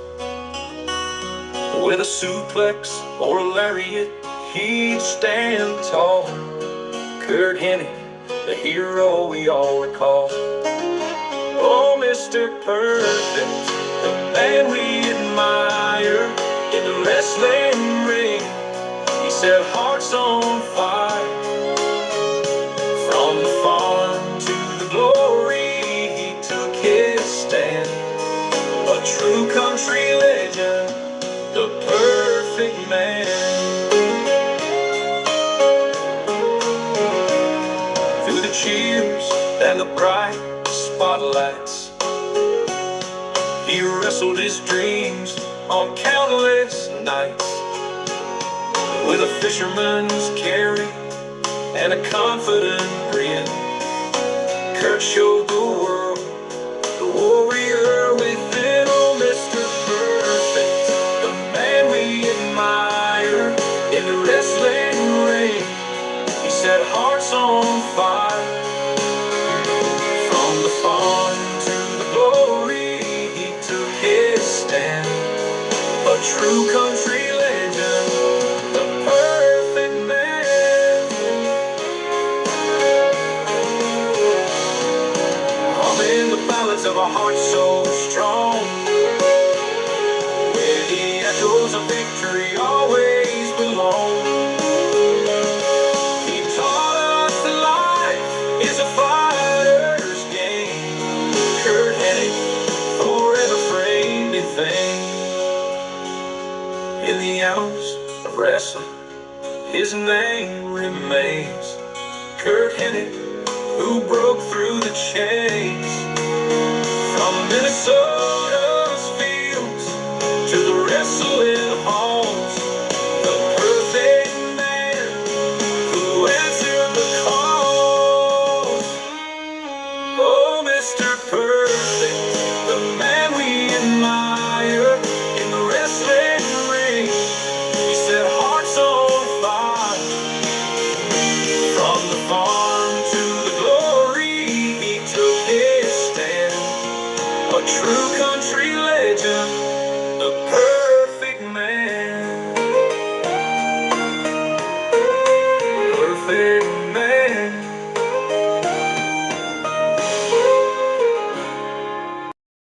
With a suplex or a lariat, he'd stand tall. Curt Hennig, the hero we all recall. Oh, Mr. Perfect, the man we admire. In the wrestling ring, he set hearts on fire. From the farm to the glory, he took his stand. A true country legend, the perfect man. Through the cheers and the bright spotlights, he wrestled his dreams on countless nights. With a fisherman's carry and a confident grin, Curt showed the world the warrior within. Oh, Mr. Perfect, the man we admire. In the wrestling ring, he set hearts on fire. From the farm to the glory, he took his stand. A true country legend, the perfect man. Humming the ballads of a heart so strong, where the echoes of victory always belong. He taught us that life is a fighter's game. Curt Hennig, forever framed in fame. In the hours of wrestling, his name remains. Curt Hennig, who broke through the chains. From Minnesota's fields to the wrestling halls, the perfect man who answered the calls. Oh, Mr. Perfect, the man we admire. In the wrestling ring, he set hearts on fire. From the farm to the glory, he took his stand. A true country legend, the perfect man. Perfect